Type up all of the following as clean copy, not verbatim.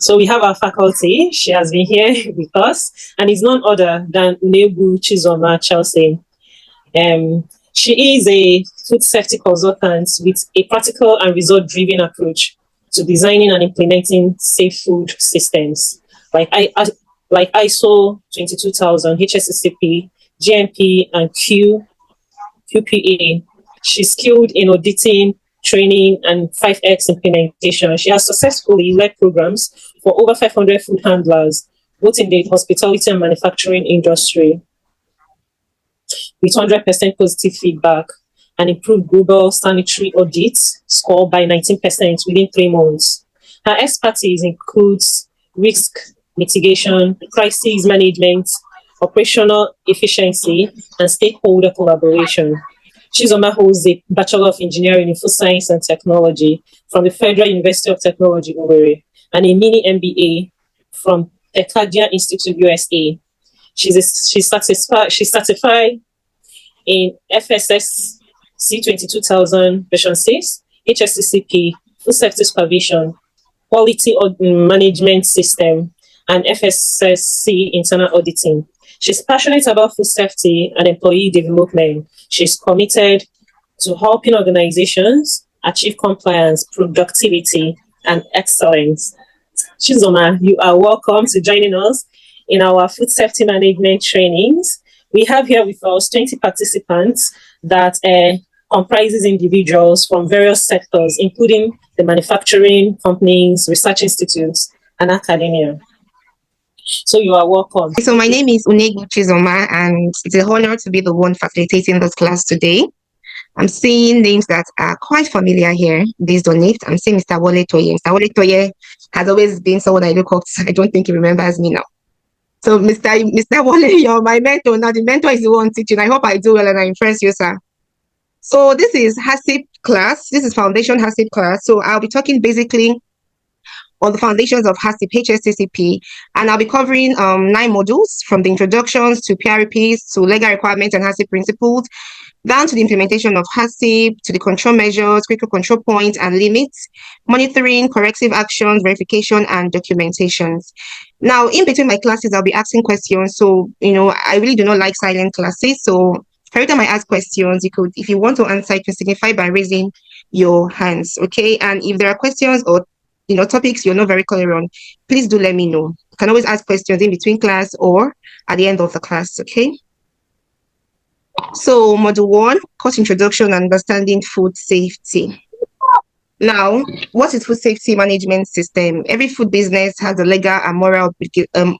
So we have our faculty. She has been here with us, and is none other than Unebu Chizoma Chelsea. She is a food safety consultant with a practical and result-driven approach to designing and implementing safe food systems, like ISO 22000, HACCP, GMP, and QPA. She's skilled in auditing, training, and 5X implementation. She has successfully led programs for over 500 food handlers, both in the hospitality and manufacturing industry, with 100% positive feedback, and improved global sanitary audits score by 19% within 3 months. Her expertise includes risk mitigation, crisis management, operational efficiency, and stakeholder collaboration. Chizoma holds a Bachelor of Engineering in Food Science and Technology from the Federal University of Technology, Owerri, and a mini MBA from Arcadia Institute, USA. She's certified in FSSC 22000 version 6, HACCP, Food Safety Supervision, Quality Management System, and FSSC Internal Auditing. She's passionate about food safety and employee development. She's committed to helping organizations achieve compliance, productivity, and excellence. Chizoma, you are welcome to joining us in our food safety management trainings. We have here with us 20 participants that comprises individuals from various sectors, including the manufacturing companies, research institutes, and academia. So you are welcome. So my name is Unegu Chizoma, and it's an honor to be the one facilitating this class today. I'm seeing names that are quite familiar here based on it. I'm seeing Mr. Wole Toye. Mr. Wole Toye has always been someone I look up to. I don't think he remembers me now. So Mr. Wole, you're my mentor. Now the mentor is the one teaching. I hope I do well and I impress you, sir. So this is HACCP class. This is Foundation HACCP class. So I'll be talking basically on the foundations of HACCP, HACCP, and I'll be covering 9 modules from the introductions to PRPs to legal requirements and HACCP principles, down to the implementation of HACCP, to the control measures, critical control points and limits, monitoring, corrective actions, verification, and documentations. Now, in between my classes, I'll be asking questions. So, I really do not like silent classes. So every time I ask questions, if you want to answer, you can signify by raising your hands, okay? And if there are questions or topics you're not very clear on, please do let me know. You can always ask questions in between class or at the end of the class, okay? So module 1, course introduction and understanding food safety. Now, what is food safety management system? Every food business has a legal and moral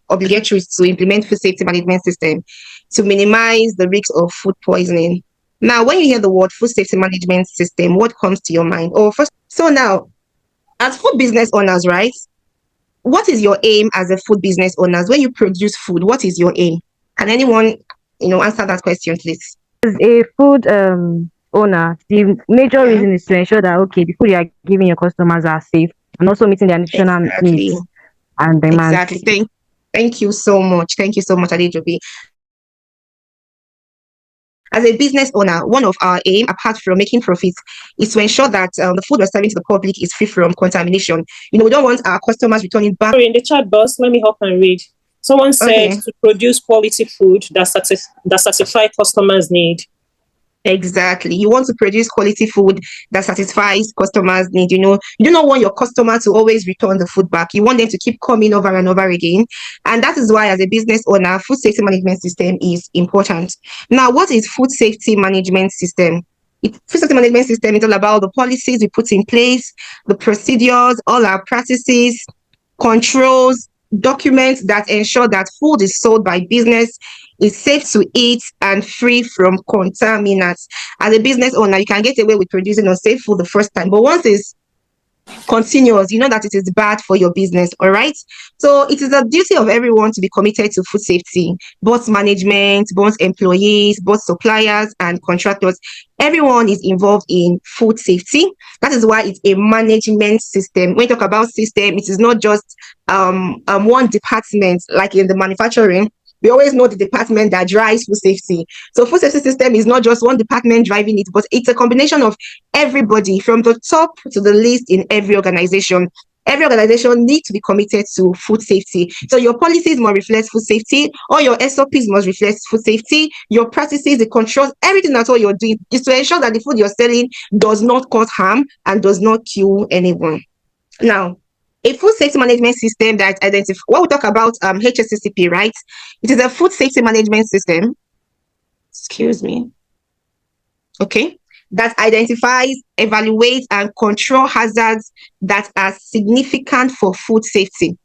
obligatory to implement food safety management system to minimize the risk of food poisoning. Now, when you hear the word food safety management system, what comes to your mind? So now, as food business owners, right? What is your aim as a food business owners? When you produce food, what is your aim? Can anyone, answer that question, please? As a food owner, the major reason is to ensure that, okay, the food you are giving your customers are safe and also meeting their nutritional needs and demands. Exactly. Thank you so much. Thank you so much, Adejobi. As a business owner, one of our aim, apart from making profits, is to ensure that the food we're serving to the public is free from contamination. We don't want our customers returning back. Sorry, in the chat box, let me hop and read. Someone said to produce quality food that satisfy customers' need. Exactly. You want to produce quality food that satisfies customers' need. You do not want your customer to always return the food back. You want them to keep coming over and over again. And that is why, as a business owner, food safety management system is important. Now, what is food safety management system? Food safety management system is all about the policies we put in place, the procedures, all our practices, controls, documents that ensure that food is sold by business is safe to eat and free from contaminants. As a business owner, you can get away with producing unsafe food the first time, but once it's continuous, you know that it is bad for your business. All right. So it is a duty of everyone to be committed to food safety, both management, both employees, both suppliers and contractors. Everyone is involved in food safety. That is why it's a management system. When you talk about system, it is not just one department like in the manufacturing. We always know the department that drives food safety. So food safety system is not just one department driving it, but it's a combination of everybody from the top to the least in every organization. Every organization needs to be committed to food safety. So your policies must reflect food safety, all your SOPs must reflect food safety, your practices, the controls, everything that's what you're doing is to ensure that the food you're selling does not cause harm and does not kill anyone. Now, a food safety management system that identifies, when we talk about HACCP, right? It is a food safety management system. Excuse me. Okay. That identifies, evaluates, and control hazards that are significant for food safety.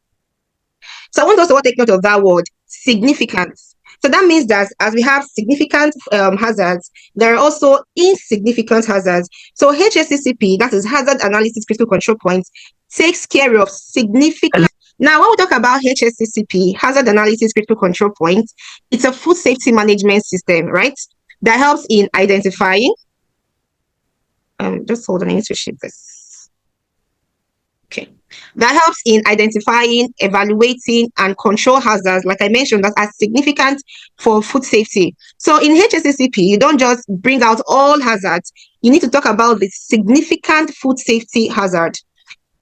So I want us to all take note of that word, significant. So that means that as we have significant hazards, there are also insignificant hazards. So HACCP, that is Hazard Analysis Critical Control Points, takes care of significant. Now, when we talk about HACCP, Hazard Analysis Critical Control Points, it's a food safety management system, right? That helps in identifying. Just hold on, I need to shift this. Okay. That helps in identifying, evaluating, and control hazards, like I mentioned, that are significant for food safety. So in HACCP, you don't just bring out all hazards. You need to talk about the significant food safety hazard.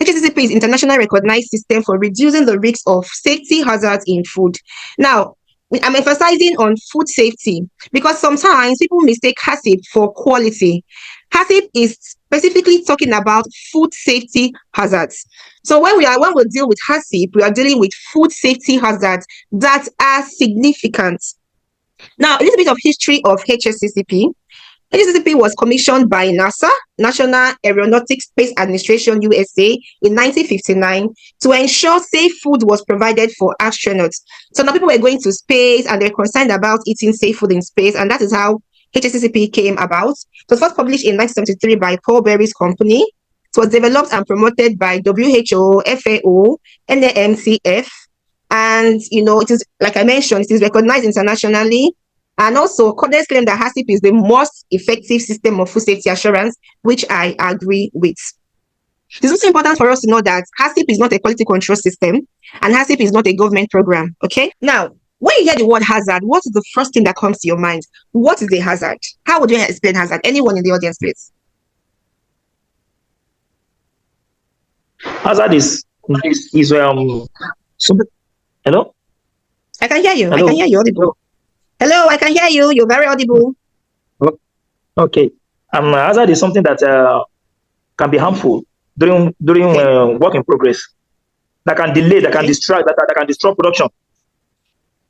HACCP is internationally recognized system for reducing the risks of safety hazards in food. Now, I'm emphasizing on food safety because sometimes people mistake HACCP for quality. HACCP is specifically talking about food safety hazards. So when we deal with HACCP, we are dealing with food safety hazards that are significant. Now, a little bit of history of HACCP. HACCP was commissioned by NASA, National Aeronautics Space Administration, USA, in 1959 to ensure safe food was provided for astronauts. So now people were going to space and they're concerned about eating safe food in space, and that is how HACCP came about. It was first published in 1973 by Paul Berry's company. It was developed and promoted by WHO, FAO, NAMCF, and it is, like I mentioned, it is recognized internationally. And also, Codex claim that HACCP is the most effective system of food safety assurance, which I agree with. It's also important for us to know that HACCP is not a quality control system, and HACCP is not a government program. Okay. Now, when you hear the word hazard, what is the first thing that comes to your mind? What is a hazard? How would you explain hazard? Anyone in the audience, please? Hazard is something. Hello? I can hear you. Hello? I can hear you audible. Hello, I can hear you. You're very audible. Okay. Hazard is something that can be harmful during work in progress. That can delay, that can distract, that can disrupt production.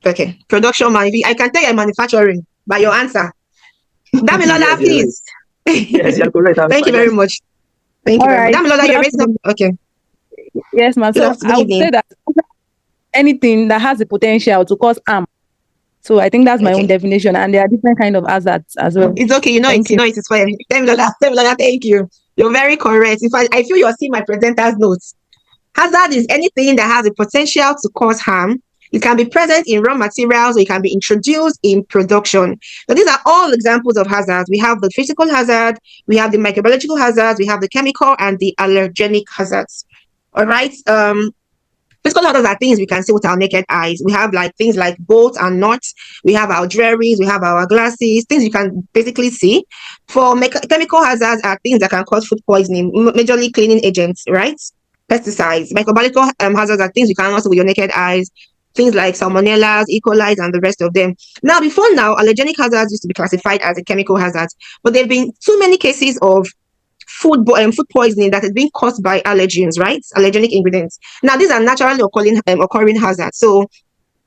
Okay. Production might be. I can tell you're manufacturing by your answer. Damilola, Yes, please. Yes, you're correct. Thank you very much. Thank you very much. Damilola, you're raising up. Okay. Yes, ma'am. So I would say that anything that has the potential to cause harm. So I think that's my own definition, and there are different kind of hazards as well. It's okay, it is fine. Damilola, thank you. You're very correct. In fact, I feel you're seeing my presenter's notes. Hazard is anything that has the potential to cause harm. It can be present in raw materials, or it can be introduced in production. So these are all examples of hazards. We have the physical hazard, we have the microbiological hazards, we have the chemical and the allergenic hazards. All right. Physical hazards are things we can see with our naked eyes. We have things like bolts and nuts. We have our jewelries. We have our glasses. Things you can basically see. For chemical hazards are things that can cause food poisoning, majorly cleaning agents, right? Pesticides. Microbiological hazards are things you can also with your naked eyes. Things like salmonellas, E. coli, and the rest of them. Now, before now, allergenic hazards used to be classified as a chemical hazard, but there have been too many cases of food poisoning that is being caused by allergens, right? Allergenic ingredients. Now, these are naturally occurring hazards. So,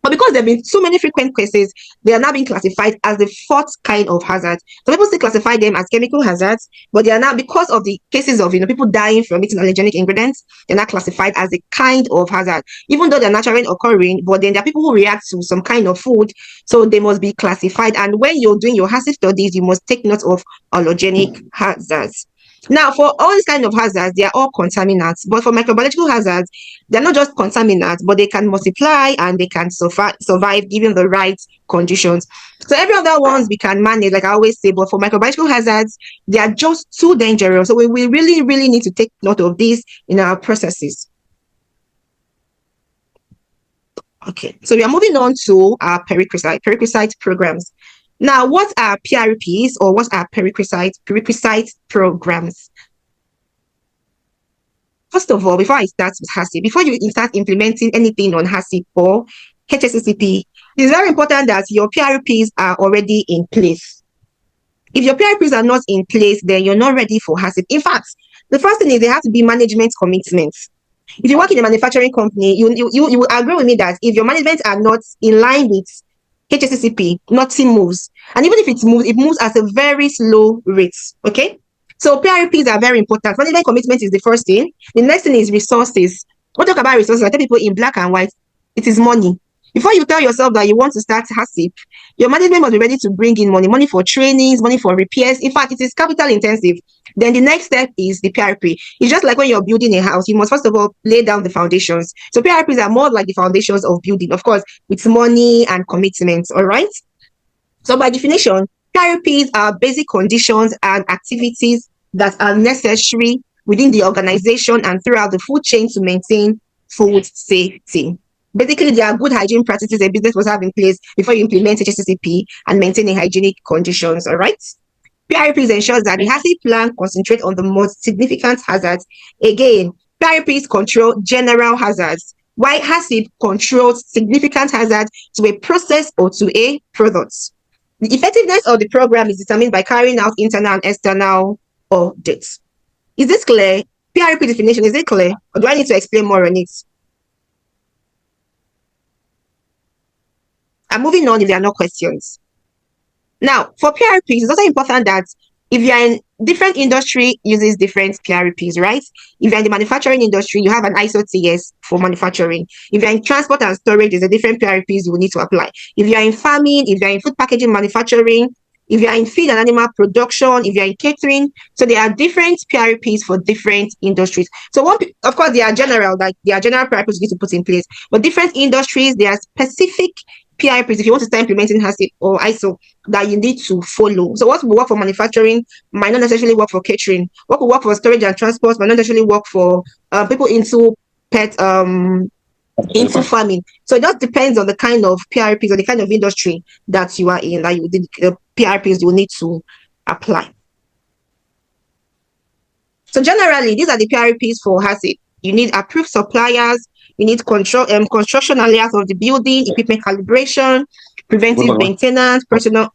but because there have been so many frequent cases, they are now being classified as the fourth kind of hazard. So people still classify them as chemical hazards, but they are now, because of the cases of people dying from eating allergenic ingredients, they're now classified as a kind of hazard. Even though they're naturally occurring, but then there are people who react to some kind of food, so they must be classified. And when you're doing your HACCP studies, you must take note of allergenic hazards. Now, for all these kind of hazards, they are all contaminants. But for microbiological hazards, they're not just contaminants, but they can multiply and they can survive given the right conditions. So every other ones we can manage, like I always say, but for microbiological hazards, they are just too dangerous. So we really, really need to take note of this in our processes. Okay, so we are moving on to our prerequisite programs. Now, what are PRPs or what are prerequisite programs? first of all, before I start with HACCP, before you start implementing anything on HACCP or HACCP, it's very important that your PRPs are already in place. If your PRPs are not in place, then you're not ready for HACCP. In fact, the first thing is there have to be management commitments. If you work in a manufacturing company, you will agree with me that if your management are not in line with HACCP, nothing moves. And even if it moves at a very slow rate. Okay? So PRPs are very important. Management commitment is the first thing. The next thing is resources. When we talk about resources, I tell people in black and white, it is money. Before you tell yourself that you want to start HACCP, your management must be ready to bring in money for trainings, money for repairs. In fact, it is capital intensive. Then the next step is the PRP. It's just like when you're building a house, you must first of all lay down the foundations. So PRPs are more like the foundations of building, of course, with money and commitments. All right. So by definition, PRPs are basic conditions and activities that are necessary within the organization and throughout the food chain to maintain food safety. Basically, there are good hygiene practices a business must have in place before you implement HACCP and maintaining hygienic conditions. All right. PRPs ensures that the HACCP plan concentrates on the most significant hazards. Again, PRPs control general hazards, while HACCP controls significant hazards to a process or to a product. The effectiveness of the program is determined by carrying out internal and external audits. Is this clear? PRP definition, is it clear? Or do I need to explain more on it? I'm moving on if there are no questions. Now, for PRPs, it's also important that if you're in different industry, uses different PRPs, right? If you're in the manufacturing industry, you have an ISO TS for manufacturing. If you're in transport and storage, there's a different PRPs you will need to apply. If you're in farming, if you're in food packaging manufacturing, if you're in feed and animal production, if you're in catering, so there are different PRPs for different industries. So one, of course, they are general, like there are general PRPs you need to put in place, but different industries, there are specific PRPs if you want to start implementing HACCP or ISO that you need to follow. So what will work for manufacturing might not necessarily work for catering. What will work for storage and transport might not necessarily work for people into pet into farming. So it just depends on the kind of PRPs or the kind of industry that you are in, that you the PRPs you need to apply. So generally, these are the PRPs for HACCP. You need approved suppliers. You need control construction and layout of the building, equipment calibration, preventive maintenance, personal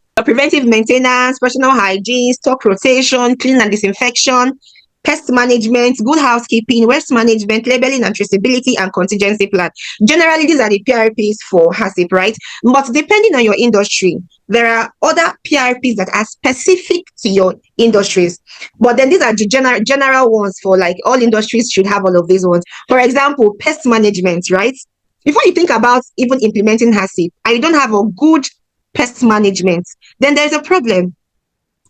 hygiene, stock rotation, clean and disinfection, pest management, good housekeeping, waste management, labeling and traceability, and contingency plan. Generally, these are the PRPs for HACCP, right? But depending on your industry, there are other PRPs that are specific to your industries. But then these are the general ones for like all industries should have all of these ones. For example, pest management, right? Before you think about even implementing HACCP and you don't have a good pest management, then there's a problem.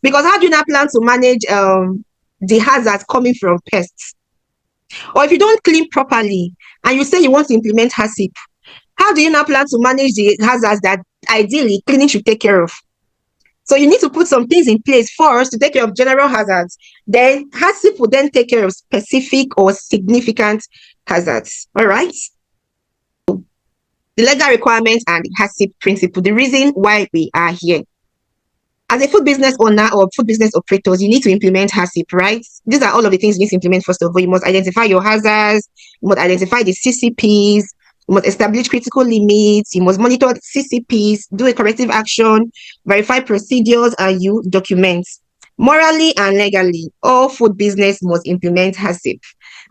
Because how do you not plan to manage the hazards coming from pests? Or if you don't clean properly and you say you want to implement HACCP, how do you now plan to manage the hazards that ideally cleaning should take care of? So you need to put some things in place first to take care of general hazards. Then HACCP will then take care of specific or significant hazards. All right. The legal requirements and the HACCP principle, the reason why we are here. As a food business owner or food business operators, you need to implement HACCP, right? These are all of the things you need to implement. First of all, you must identify your hazards, you must identify the CCPs, you must establish critical limits, you must monitor the CCPs, do a corrective action, verify procedures, and you document. Morally and legally, all food business must implement HACCP,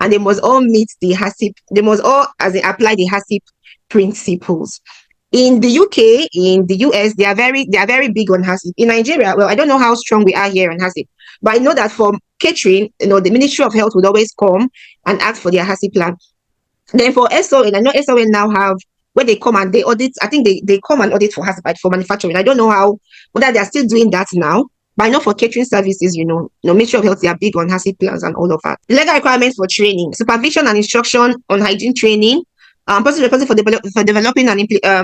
and they must all meet the HACCP, they must all apply the HACCP principles. In the UK, in the US, they are very big on HACCP. In Nigeria, well, I don't know how strong we are here on HACCP, but I know that for catering, the Ministry of Health would always come and ask for their HACCP plan. Then for SON, I know SON now have, when they come and they audit, I think they come and audit for HACCP for manufacturing. I don't know whether they are still doing that now, but I know for catering services, Ministry of Health, they are big on HACCP plans and all of that. Legal requirements for training, supervision and instruction on hygiene training. Person responsible for developing and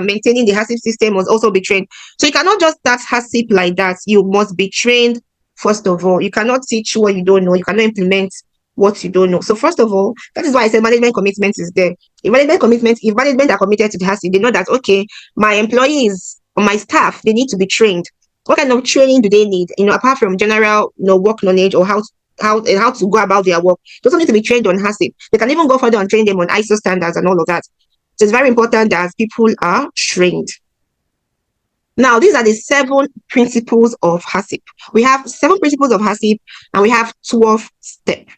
maintaining the HACCP system must also be trained. So you cannot just start HACCP like that. You must be trained first of all. You cannot teach what you don't know. You cannot implement what you don't know. So first of all, that is why I said management commitment is there. If management are committed to the HACCP, they know that, okay, my employees or my staff, they need to be trained. What kind of training do they need? Apart from general, work knowledge or how how to go about their work. They also need to be trained on HACCP. They can even go further and train them on ISO standards and all of that. So it's very important that people are trained. Now, these are the 7 principles of HACCP. We have 7 principles of HACCP and we have 12 steps.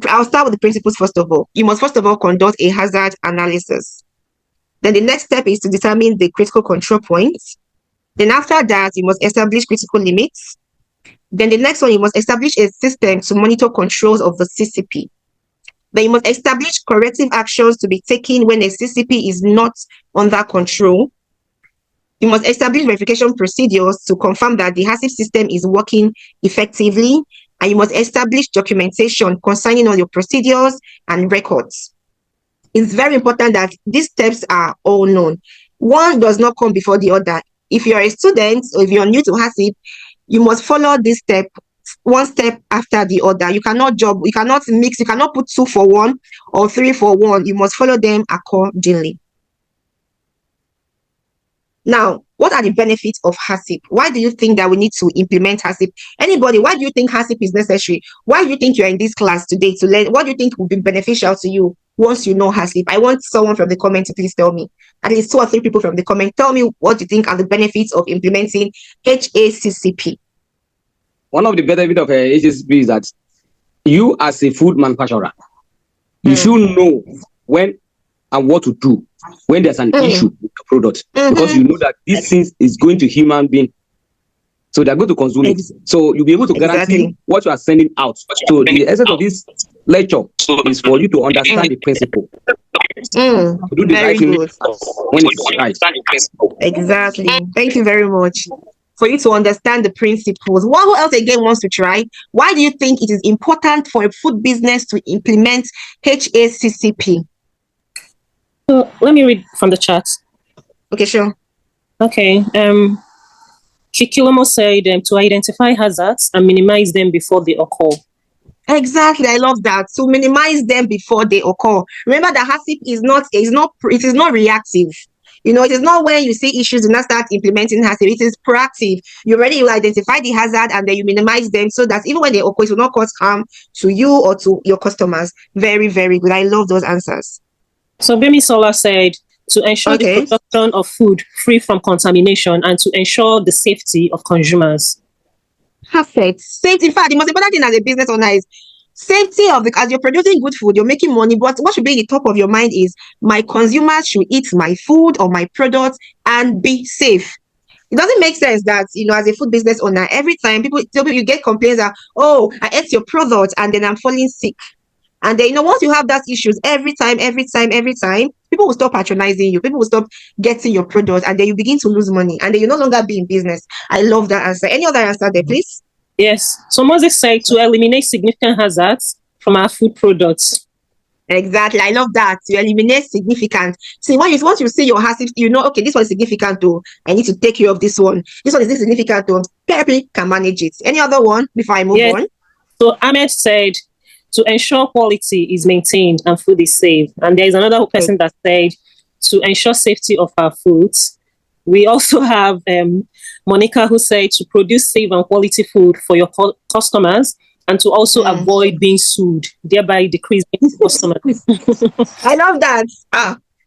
I'll start with the principles first of all. You must first of all conduct a hazard analysis. Then the next step is to determine the critical control points. Then after that, you must establish critical limits. Then the next one, you must establish a system to monitor controls of the CCP. Then you must establish corrective actions to be taken when a CCP is not under control. You must establish verification procedures to confirm that the HACCP system is working effectively. And you must establish documentation concerning all your procedures and records. It's very important that these steps are all known. One does not come before the other. If you're a student or if you're new to HACCP, you must follow this step, one step after the other. You cannot mix, you cannot put 2 for 1 or 3 for 1. You must follow them accordingly. Now, what are the benefits of HACCP? Why do you think that we need to implement HACCP? Anybody, why do you think HACCP is necessary? Why do you think you're in this class today to learn? What do you think will be beneficial to you once you know HACCP? I want someone from the comment to please tell me. At least 2 or 3 people from the comment. Tell me what you think are the benefits of implementing HACCP. One of the benefits of HACCP is that you as a food manufacturer, you should know when and what to do when there's an issue with the product, because you know that this thing is going to human being, so they're going to consume it. So you'll be able to guarantee what you are sending out. So the essence of this lecture is for you to understand the principle. To do the right thing when it's right. Exactly. Thank you very much. For you to understand the principles. Who else again wants to try? Why do you think it is important for a food business to implement HACCP? So let me read from the chat. Okay, sure. Okay. Kikilomo said to identify hazards and minimize them before they occur. Exactly, I love that. To minimize them before they occur. Remember that HACCP is not reactive. You know, it is not when you see issues and not start implementing HACCP. It is proactive. You identify the hazard and then you minimize them so that even when they occur, it will not cause harm to you or to your customers. Very, very good. I love those answers. So Bemi Sola said to ensure the production of food free from contamination and to ensure the safety of consumers. Perfect. Safety. In fact, the most important thing as a business owner is safety as you're producing good food, you're making money, but what should be in the top of your mind is my consumers should eat my food or my products and be safe. It doesn't make sense that, as a food business owner, every time you get complaints that, oh, I ate your product and then I'm falling sick. And then, once you have that issues every time, people will stop patronizing you. People will stop getting your product and then you begin to lose money and then you no longer be in business. I love that answer. Any other answer there, please? Yes. So Moses said to eliminate significant hazards from our food products. Exactly. I love that. To eliminate significant. See, once you see your HACCP, okay, this one is significant though. I need to take care of this one. This one is significant though. People can manage it. Any other one before I move on? So Ahmed said to ensure quality is maintained and food is safe. And there is another person that said to ensure safety of our foods. We also have Monica who said to produce safe and quality food for your customers and to also avoid being sued, thereby decreasing customers. I love that.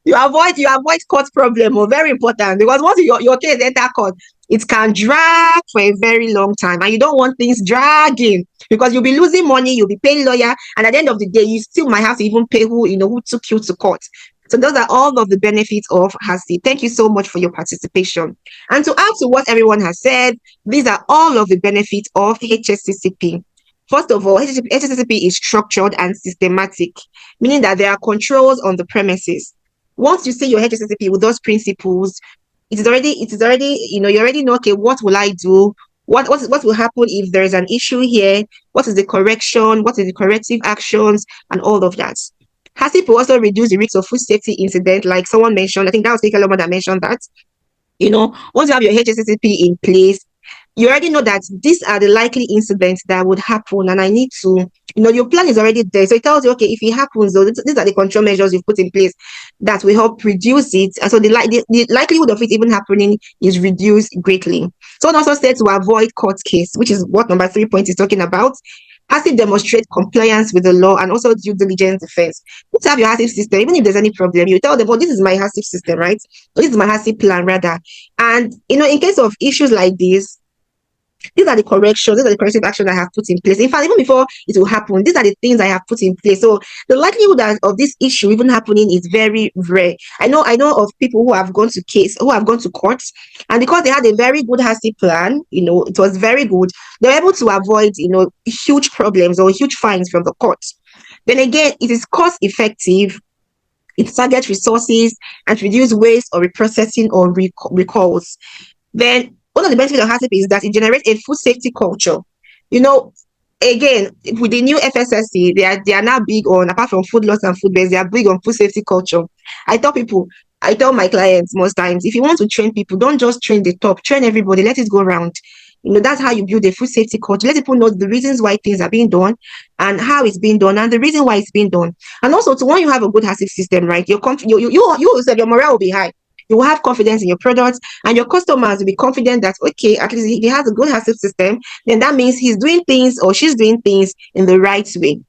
You avoid court problem. Very important, because once your case enter court, it can drag for a very long time, and you don't want things dragging because you'll be losing money, you'll be paying lawyer, and at the end of the day, you still might have to even pay who took you to court. So those are all of the benefits of HACCP. Thank you so much for your participation. And to add to what everyone has said, these are all of the benefits of HACCP. First of all, HACCP is structured and systematic, meaning that there are controls on the premises. Once you see your HACCP with those principles, it is already, you already know, okay, what will I do? What will happen if there is an issue here? What is the correction? What is the corrective actions? And all of that. HACCP will also reduce the risk of food safety incident, like someone mentioned. I think that was Kekeloma that mentioned that. Once you have your HACCP in place, you already know that these are the likely incidents that would happen, and I need to, your plan is already there. So it tells you, okay, if it happens, though, these are the control measures you've put in place that will help reduce it. And so the likelihood of it even happening is reduced greatly. Someone also said to avoid court case, which is what number 3 point is talking about. HACCP demonstrates compliance with the law and also due diligence defense. You have your HACCP system, even if there's any problem, you tell them, "Oh, this is my HACCP system, right? Or this is my HACCP plan, rather." And in case of issues like this, these are the corrections, these are the corrective action I have put in place. In fact, even before it will happen, these are the things I have put in place. So the likelihood of this issue even happening is very rare. I know of people who have gone to courts, and because they had a very good HACCP plan, it was very good, they were able to avoid, huge problems or huge fines from the courts. Then again, it is cost effective, it targets resources and reduce waste or reprocessing or recalls. Then one of the benefits of HACCP is that it generates a food safety culture. Again, with the new FSSC, they are now big on, apart from food loss and food waste, they are big on food safety culture. I tell my clients most times, if you want to train people, don't just train the top, train everybody, let it go around. That's how you build a food safety culture. Let people know the reasons why things are being done and how it's being done and the reason why it's being done. And also, when you have a good HACCP system, right, you yourself, your morale will be high. You will have confidence in your products, and your customers will be confident that, okay, at least if he has a good HACCP system, then that means he's doing things or she's doing things in the right way.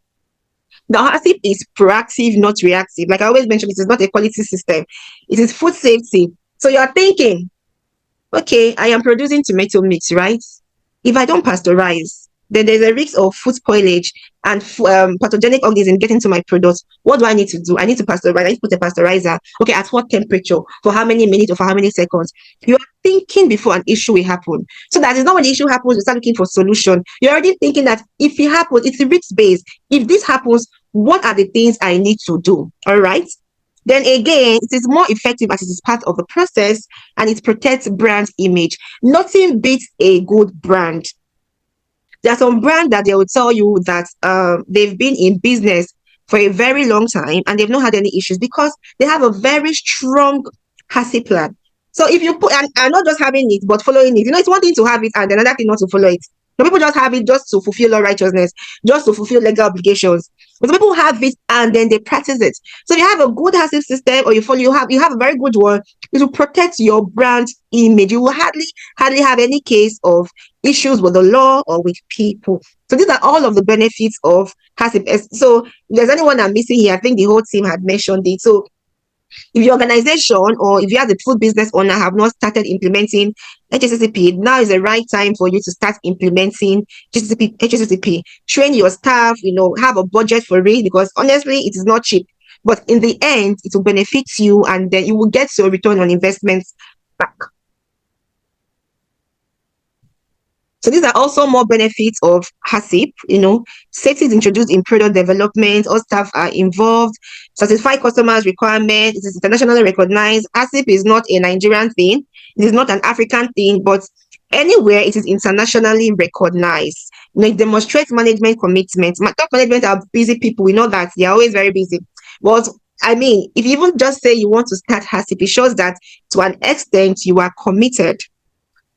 The HACCP is proactive, not reactive. Like I always mention, it is not a quality system. It is food safety. So you're thinking, okay, I am producing tomato mix, right? If I don't pasteurize, then there's a risk of food spoilage and pathogenic organisms getting to my product. What do I need to do? I need to pasteurize. I need to put a pasteurizer. Okay, at what temperature? For how many minutes or for how many seconds? You are thinking before an issue will happen. So that is not when the issue happens, you start looking for solution. You're already thinking that if it happens, it's risk-based. If this happens, what are the things I need to do? All right. Then again, it is more effective as it is part of the process and it protects brand image. Nothing beats a good brand. There are some brands that they will tell you that they've been in business for a very long time and they've not had any issues because they have a very strong HACCP plan. So if you put, and not just having it, but following it, it's one thing to have it and another thing not to follow it. Some people just have it just to fulfill law righteousness, just to fulfill legal obligations. But some people have it and then they practice it. So if you have a good HACCP system or you have a very good one, it will protect your brand image. You will hardly have any case of issues with the law or with people. So these are all of the benefits of HACCP. So if there's anyone I'm missing here, I think the whole team had mentioned it. So if your organization or if you as a food business owner have not started implementing HACCP, now is the right time for you to start implementing HACCP. Train your staff, have a budget for it because honestly, it is not cheap. But in the end, it will benefit you and then you will get your return on investments back. So these are also more benefits of HACCP. Safety is introduced in product development. All staff are involved. Satisfy customers' requirements. It is internationally recognized. HACCP is not a Nigerian thing. It is not an African thing, but anywhere it is internationally recognized. It demonstrates management commitment. Top management are busy people. We know that they are always very busy. But if you even just say you want to start HACCP, it shows that to an extent you are committed.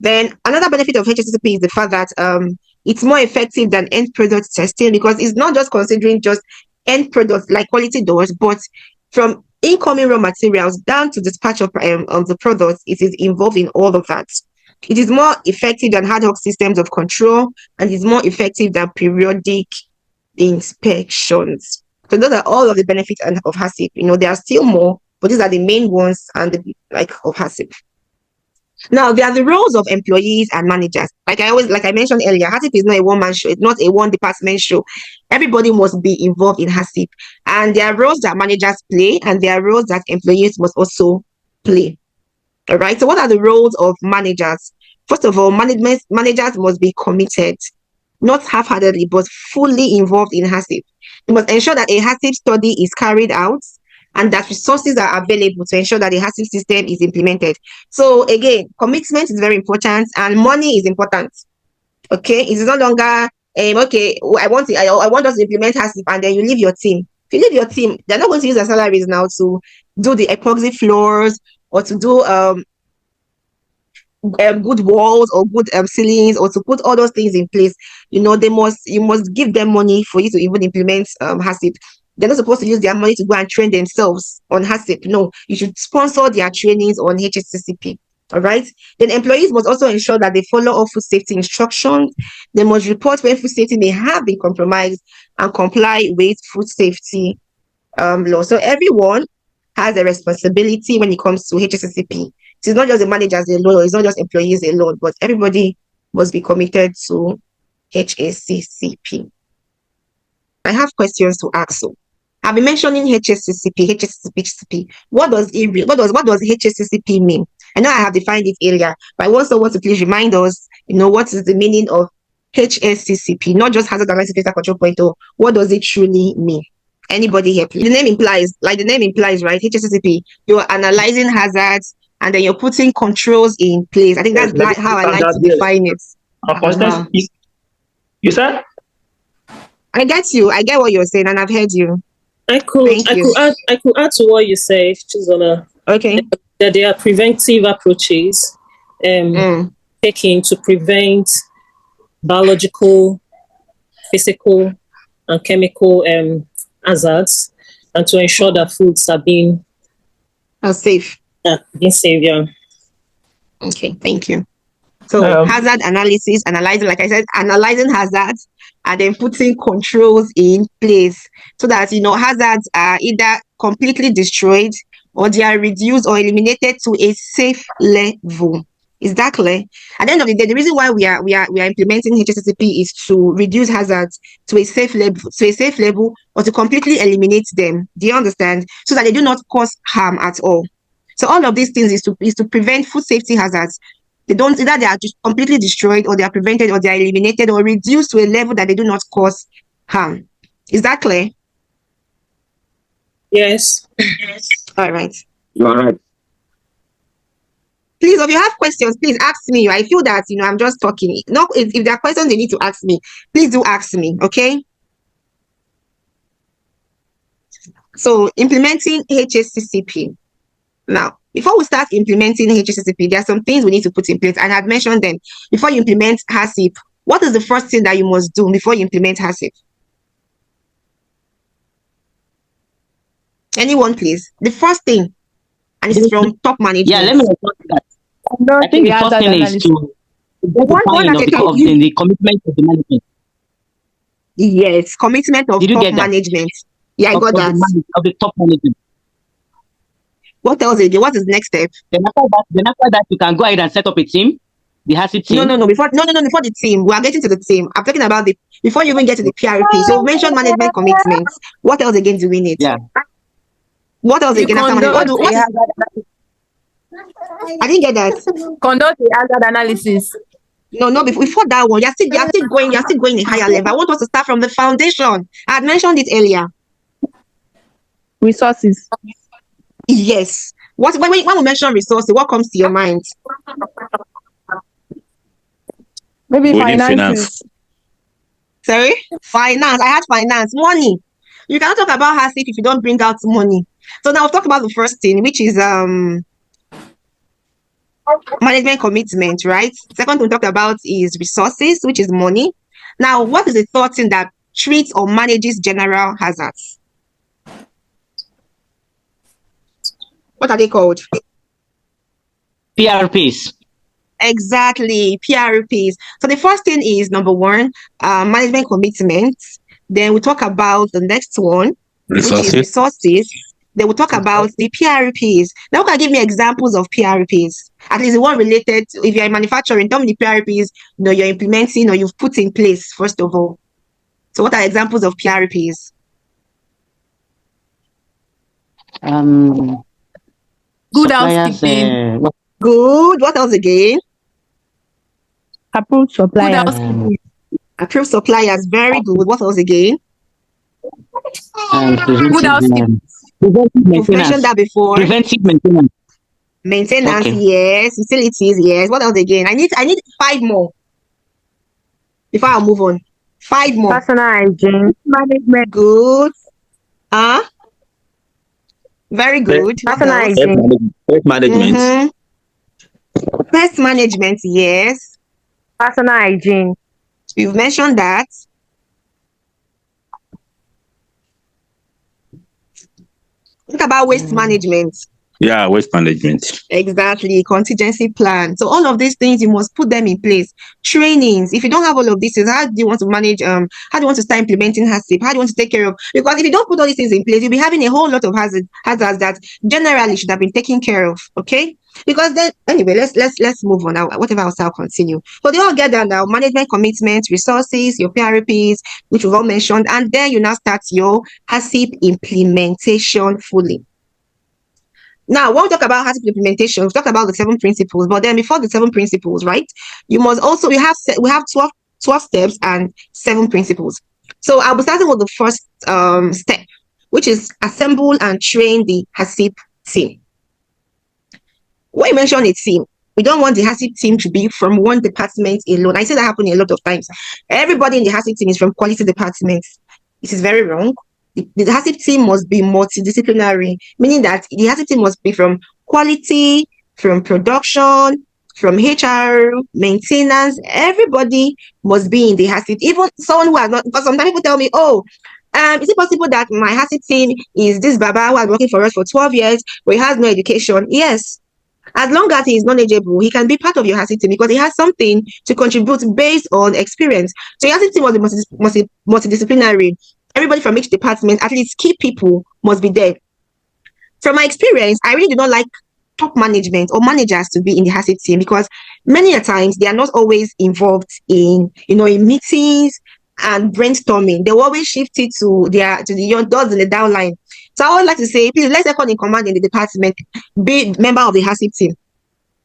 Then another benefit of HACCP is the fact that it's more effective than end product testing because it's not just considering just end products like quality doors, but from incoming raw materials down to dispatch of the products, it is involved in all of that. It is more effective than ad hoc systems of control and is more effective than periodic inspections. So those are all of the benefits of HACCP. There are still more, but these are the main ones of HACCP. Now, there are the roles of employees and managers. Like I mentioned earlier, HACCP is not a one-man show. It's not a one-department show. Everybody must be involved in HACCP. And there are roles that managers play, and there are roles that employees must also play. All right. So what are the roles of managers? First of all, managers must be committed, not half-heartedly, but fully involved in HACCP. You must ensure that a HACCP study is carried out and that resources are available to ensure that the HACCP system is implemented. So again, commitment is very important and money is important. Okay, it is no longer okay, I want us to implement HACCP and then you leave your team. If you leave your team, they're not going to use their salaries now to do the epoxy floors or to do good walls or good ceilings or to put all those things in place. You must give them money for you to even implement HACCP. They're not supposed to use their money to go and train themselves on HACCP. No, you should sponsor their trainings on HACCP. All right. Then employees must also ensure that they follow all food safety instructions. They must report when food safety may have been compromised and comply with food safety law. So everyone has a responsibility when it comes to HACCP. It's not just the managers alone, or it's not just employees alone, but everybody must be committed to HACCP. I have questions to ask. So I've been mentioning HACCP. What does HACCP mean? I know I have defined it earlier, but I want someone to please remind us, what is the meaning of HACCP, not just hazard analysis data control point. What does it truly mean? Anybody here, please? The name implies, right? HACCP, you're analyzing hazards and then you're putting controls in place. I think that's how I like to define it. For instance, you said? I get you. I get what you're saying, and I've heard you. I could add to what you say, Chizola. Okay. That there are preventive approaches taken to prevent biological, physical, and chemical hazards, and to ensure that foods are being safe. Being safe, yeah. Okay, thank you. So hazard analysis, analyzing hazards, and then putting controls in place so that hazards are either completely destroyed or they are reduced or eliminated to a safe level. Is that clear? At the end of the day, the reason why we are implementing HACCP is to reduce hazards to a safe level, or to completely eliminate them. Do you understand? So that they do not cause harm at all. So all of these things is to prevent food safety hazards. Either they are just completely destroyed, or they are prevented, or they are eliminated, or reduced to a level that they do not cause harm. Is that clear? Yes. All right. You are right. Please, if you have questions, please ask me. I feel that I'm just talking. No, if there are questions they need to ask me, please do ask me. Okay. So implementing HACCP. Now, before we start implementing HACCP, there are some things we need to put in place, and I've mentioned them. Before you implement HACCP, what is the first thing that you must do before you implement HACCP? Anyone, please? The first thing, and it's from top management. Yeah, let me respond to that. I think the first thing is to in the commitment of the management. Yes, commitment of top management. Yeah, I got that. Of the top management. What else again? What is the next step? Then after that, you can go ahead and set up a team, the HACCP team. No. Before the team, we are getting to the team. I'm talking about before you even get to the PRP. So we mentioned management commitments. What else again do we need? Yeah. What else again after management? I didn't get that. Conduct the hazard analysis. No, before that one, you're still going a higher level. I want us to start from the foundation. I had mentioned it earlier. Resources. Yes. When we mention resources, what comes to your mind? Maybe finances. Sorry? Finance. I had finance. Money. You cannot talk about HACCP if you don't bring out money. So now I'll talk about the first thing, which is management commitment, right? Second thing we talk about is resources, which is money. Now, what is the third thing that treats or manages general hazards? What are they called? PRPs. Exactly, PRPs. So the first thing is number one, management commitment. Then we talk about the next one, which is resources. Then we'll talk about the PRPs. Now, can you give me examples of PRPs? At least the one related to, if you're a manufacturer, tell me the PRPs you're implementing or you've put in place, first of all. So what are examples of PRPs? Good housekeeping. Good. What else again? Approved suppliers. Approved suppliers. Very good. What else again? Good housekeeping. You've mentioned that before. Preventive maintenance. Maintenance, yes. Utilities, yes. What else again? I need 5 more before I move on. 5 more. Personal hygiene. Management. Good. Very good. Personal hygiene. Pest management. Pest management, yes. Personal hygiene. You've mentioned that. Think about waste management. Yeah, waste management. Exactly, contingency plan. So all of these things, you must put them in place. Trainings. If you don't have all of these things, how do you want to manage? How do you want to start implementing HACCP? How do you want to take care of? Because if you don't put all these things in place, you'll be having a whole lot of hazards that generally should have been taken care of. Okay. Because then, anyway, let's move on now. Whatever else, I'll continue. So they all get there now: management commitments, resources, your PRPs, which we've all mentioned, and then you now start your HACCP implementation fully. Now, when we talk about HACCP implementation, we've talked about the 7 principles, but then before the 7 principles, right, we have 12 steps and 7 principles. So I'll be starting with the first step, which is assemble and train the HACCP team. When you mention a team, we don't want the HACCP team to be from one department alone. I see that happening a lot of times. Everybody in the HACCP team is from quality departments. This is very wrong. The HACCP team must be multidisciplinary, meaning that the HACCP team must be from quality, from production, from HR, maintenance. Everybody must be in the HACCP. Even someone who has not, because sometimes people tell me, oh, is it possible that my HACCP team is this Baba who has working for us for 12 years, but he has no education? Yes. As long as he is knowledgeable, he can be part of your HACCP team because he has something to contribute based on experience. So your HACCP team must be multidisciplinary. Everybody from each department, at least key people, must be there. From my experience, I really do not like top management or managers to be in the HACCP team because many a times they are not always involved in meetings and brainstorming. They will always shift it to the those in the downline. So I would like to say, please let second in command in the department be member of the HACCP team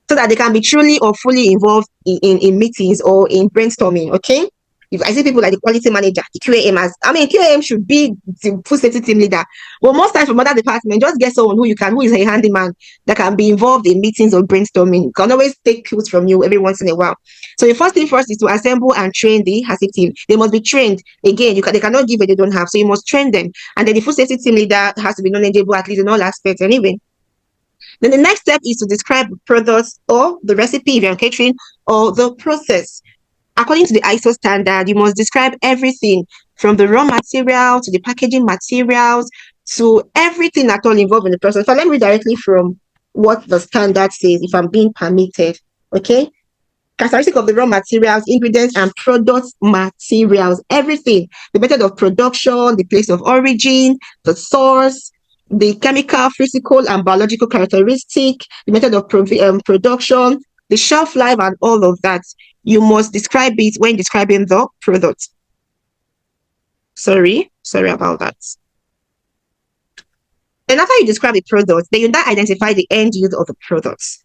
so that they can be truly or fully involved in meetings or in brainstorming. Okay. If I see people like the quality manager, the QAM should be the food safety team leader. But most times from other departments, just get someone who is a handyman that can be involved in meetings or brainstorming. Can always take cues from you every once in a while. So the first thing first is to assemble and train the HACCP team. They must be trained. Again, they cannot give what they don't have. So you must train them. And then the food safety team leader has to be knowledgeable at least in all aspects anyway. Then the next step is to describe the products or the recipe if you're catering or the process. According to the ISO standard, you must describe everything from the raw material to the packaging materials to everything at all involved in the process. So let me read directly from what the standard says, if I'm being permitted. Okay. Characteristic of the raw materials, ingredients, and product materials, everything. The method of production, the place of origin, the source, the chemical, physical, and biological characteristic, the method of production, the shelf life, and all of that. You must describe it when describing the product. Sorry about that. Then after you describe the product, then you now identify the end use of the products.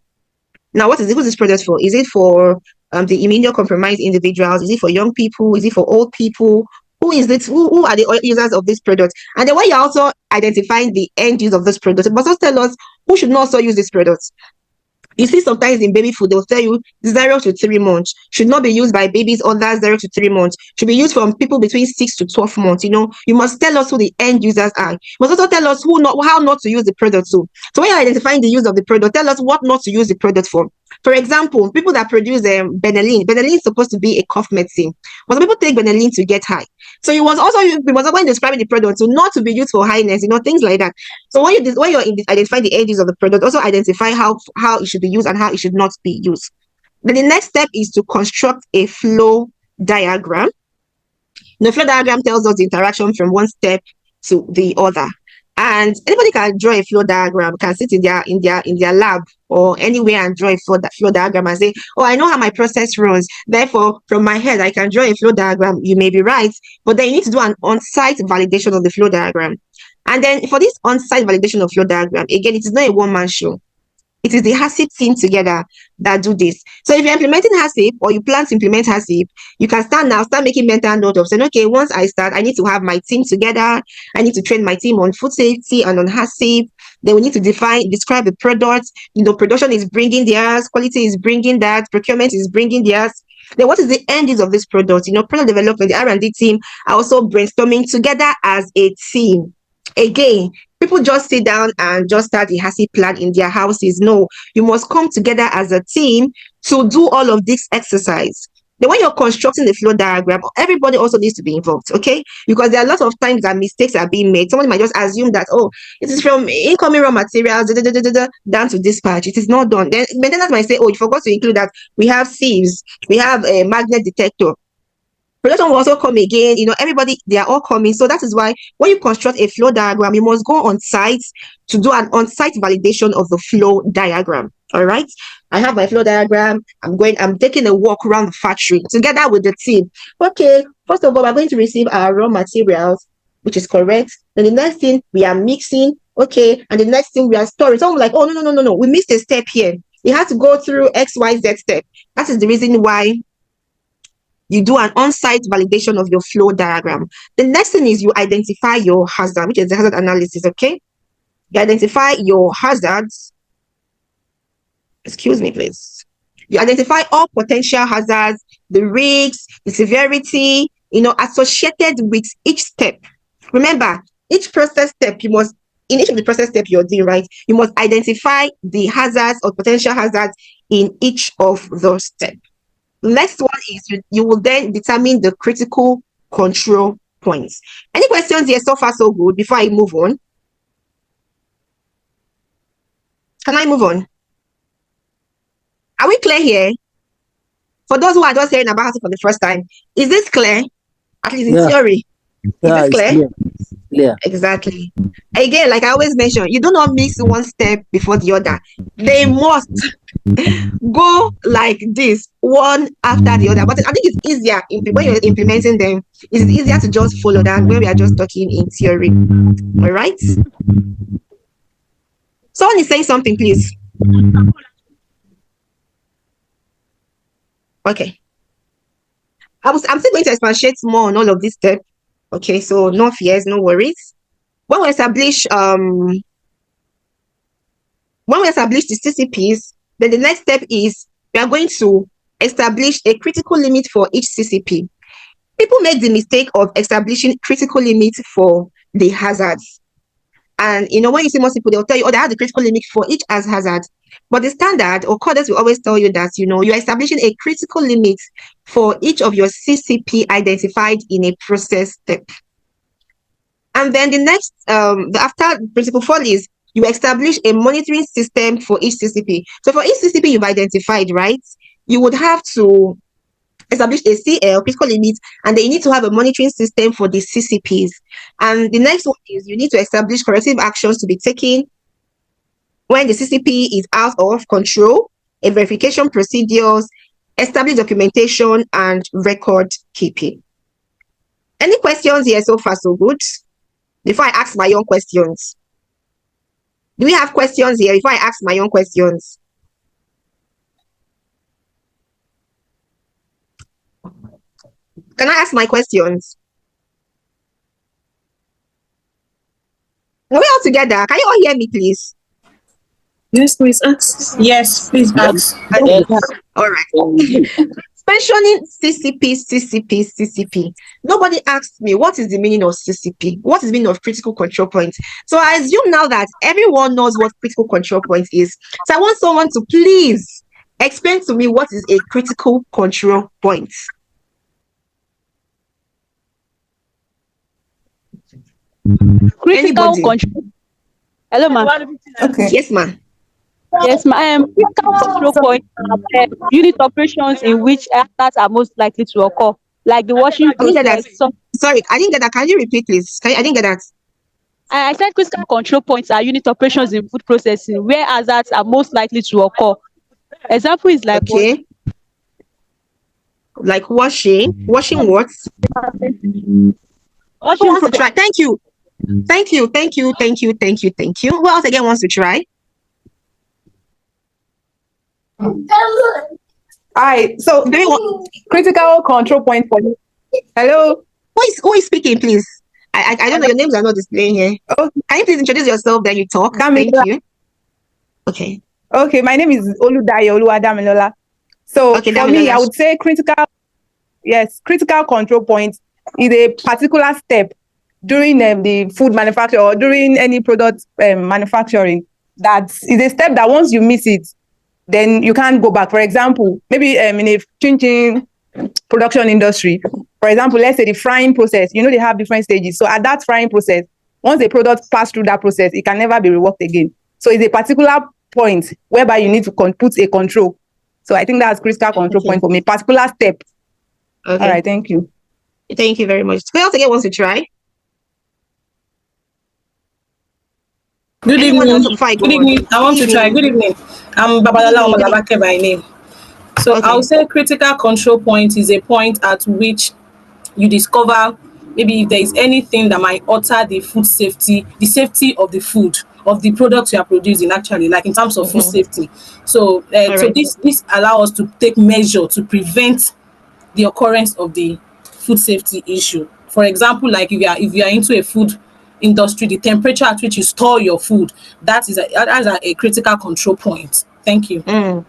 Now, who's this product for? Is it for the immunocompromised individuals? Is it for young people? Is it for old people? Who is this? Who are the users of this product? And then when you're also identifying the end use of this product, it must also tell us who should not also use this product. You see, sometimes in baby food, they'll tell you 0 to 3 months should not be used by babies under 0 to 3 months. Should be used from people between 6 to 12 months. You must tell us who the end users are. You must also tell us how not to use the product too. So when you're identifying the use of the product, tell us what not to use the product for. For example, people that produce Benelin is supposed to be a cough medicine. But some people take Benelin to get high. So we must also when describing the product, so not to be used for highness, things like that. So when you're identifying the end use of the product, also identify how it should be used and how it should not be used. Then the next step is to construct a flow diagram. The flow diagram tells us the interaction from one step to the other. And anybody can draw a flow diagram, can sit in their lab or anywhere and draw a flow diagram and say, oh, I know how my process runs. Therefore, from my head, I can draw a flow diagram. You may be right, but then you need to do an on-site validation of the flow diagram. And then for this on-site validation of flow diagram, again, it is not a one-man show. It is the HACCP team together that do this. So if you're implementing HACCP or you plan to implement HACCP, you can start making mental note of saying, okay, once I start, I need to have my team together. I need to train my team on food safety and on HACCP. Then we need to describe the products. Production is bringing theirs, quality is bringing that, procurement is bringing theirs. Then what is the end use of this product? Product development, the R&D team are also brainstorming together as a team. Again, people just sit down and just start the HACCP plan in their houses. No, you must come together as a team to do all of this exercise. Then when you're constructing the flow diagram, everybody also needs to be involved, okay? Because there are lots of times that mistakes are being made. Someone might just assume that, oh, it is from incoming raw materials down to dispatch. It is not done. Then maintenance might say, oh, you forgot to include that we have sieves, we have a magnet detector. Production will also come again, everybody, they are all coming. So that is why when you construct a flow diagram, you must go on site to do an on-site validation of the flow diagram. All right. I have my flow diagram. I'm taking a walk around the factory together with the team. Okay, first of all, we're going to receive our raw materials, which is correct. Then the next thing we are mixing, okay, and the next thing we are storing. So I'm like, oh no, we missed a step here. You have to go through XYZ step. That is the reason why you do an on-site validation of your flow diagram. The next thing is you identify your hazard, which is the hazard analysis, okay? You identify your hazards. Excuse me, please. You identify all potential hazards, the risks, the severity, associated with each step. Remember, each process step, in each of the process steps you're doing, right, you must identify the hazards or potential hazards in each of those steps. Next one is you will then determine the critical control points. Any questions here so far so good before I move on? Can I move on? Are we clear here? For those who are just hearing about it for the first time, is this clear? At least in theory. Is this clear? Yeah. Exactly. Again, like I always mention, you do not mix one step before the other. They must go like this, one after the other. But I think it's easier when you're implementing them. It's easier to just follow than when we are just talking in theory. All right. Someone is saying something, please. Okay. I'm still going to expatiate more on all of this steps. Okay, so no fears, no worries. When we establish the CCPs, then the next step is we are going to establish a critical limit for each CCP. People make the mistake of establishing critical limits for the hazards. And when you see most people, they'll tell you, oh, they have the critical limit for each as hazard. But the standard or codes will always tell you that, you're establishing a critical limit for each of your CCP identified in a process step. And then the next, after principle 4 is you establish a monitoring system for each CCP. So for each CCP you've identified, right, you would have to establish a CL, critical limit, and then you need to have a monitoring system for the CCPs. And the next one is you need to establish corrective actions to be taken when the CCP is out of control, a verification procedures, establish documentation, and record keeping. Any questions here so far so good? Before I ask my own questions. Do we have questions here before I ask my own questions? Can I ask my questions? Are we all together? Can you all hear me, please? Yes, please ask. Yes, please ask. Yes. All right. Mentioning CCP. Nobody asked me what is the meaning of CCP. What is the meaning of critical control point? So I assume now that everyone knows what critical control point is. So I want someone to please explain to me what is a critical control point. Critical control. Hello, ma'am. Okay. Yes, ma'am. Yes, ma'am. Critical control point unit operations in which hazards are most likely to occur, like the washing process. Sorry, I didn't get that. Can you repeat, please? I didn't get that. I said critical control points are unit operations in food processing where hazards are most likely to occur. Example is like washing. Like washing. Washing what? Washing. Who wants to try? Thank you. Who else again wants to try? Alright, so do you want critical control point for you? Hello? Who is speaking, please? I don't know, your names are not displaying here. Okay. Can you please introduce yourself, then you talk? Thank you. Okay. Okay, my name is Oludayo Oluwadamilola. So okay, for me, I would say critical control point is a particular step during the food manufacture or during any product manufacturing. That is a step that once you miss it, then you can't go back. For example, maybe in a chin-chin production industry. For example, let's say the frying process, they have different stages. So at that frying process, once the product pass through that process, it can never be reworked again. So it's a particular point whereby you need to put a control. So I think that's critical control point for me, particular step. Okay. All right, thank you. Thank you very much. Who else again wants to try? Good evening. Good evening. I want to try. Good evening. I'm Babalola Omalabake by name. So I'll say critical control point is a point at which you discover maybe if there is anything that might alter the food safety, the safety of the food, of the products you are producing, actually, like in terms of food safety. So, so this allows us to take measure to prevent the occurrence of the food safety issue. For example, like if you are into a food industry, the temperature at which you store your food, that's a critical control point. Thank you. All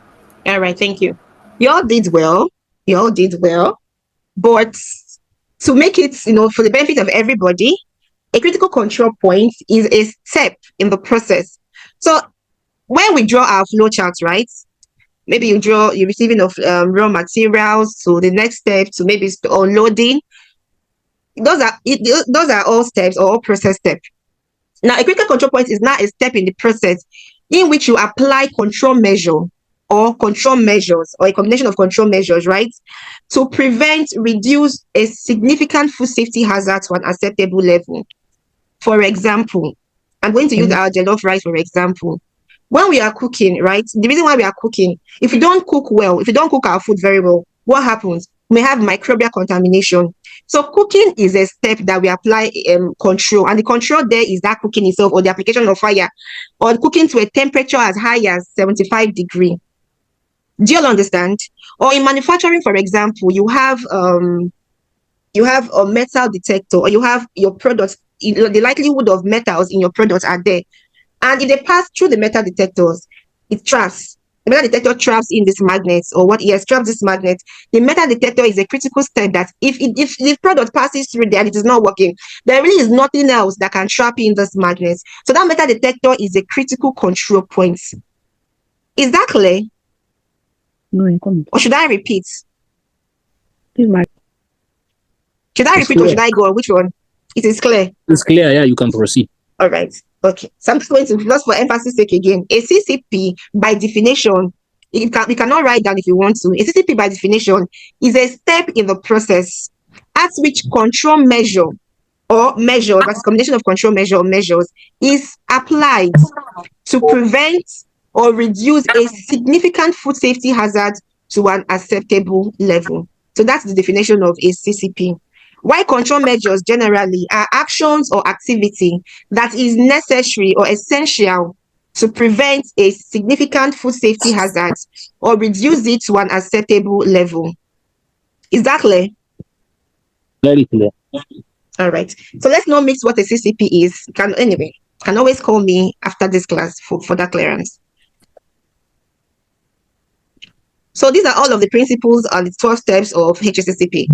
right, thank you. You all did well. But to make it, for the benefit of everybody, a critical control point is a step in the process. So when we draw our flow charts, right? Maybe you're receiving of raw materials to the next step to maybe unloading. Those are all steps or all process steps. Now, a critical control point is not a step in the process in which you apply control measure or control measures or a combination of control measures, right, to prevent, reduce a significant food safety hazard to an acceptable level. For example, I'm going to use our jollof rice, for example. When we are cooking, right, the reason why we are cooking, if we don't cook well, if we don't cook our food very well, what happens? We may have microbial contamination. So cooking is a step that we apply control, and the control there is that cooking itself or the application of fire or cooking to a temperature as high as 75 degrees. Do you all understand? Or in manufacturing, for example, you have a metal detector, or you have your products, the likelihood of metals in your products are there. And if they pass through the metal detectors, it traps. The metal detector traps in this magnet, or traps this magnet. The metal detector is a critical step that if the product passes through there and it is not working, there really is nothing else that can trap in this magnet. So that metal detector is a critical control point. Is that clear? No, or should I repeat? Should I repeat or should I go on? Which one? It is clear. It's clear, yeah, you can proceed. All right. Okay. So I'm just going to, just for emphasis sake again, a CCP by definition, we cannot write down if you want to. A CCP by definition is a step in the process at which control measure or measure, that's a combination of control measure or measures, is applied to prevent or reduce a significant food safety hazard to an acceptable level. So that's the definition of a CCP. While control measures generally are actions or activity that is necessary or essential to prevent a significant food safety hazard or reduce it to an acceptable level. Is that clear? Very clear. All right. So let's not mix what a CCP is. Can always call me after this class for that clearance. So these are all of the principles and the 12 steps of HACCP.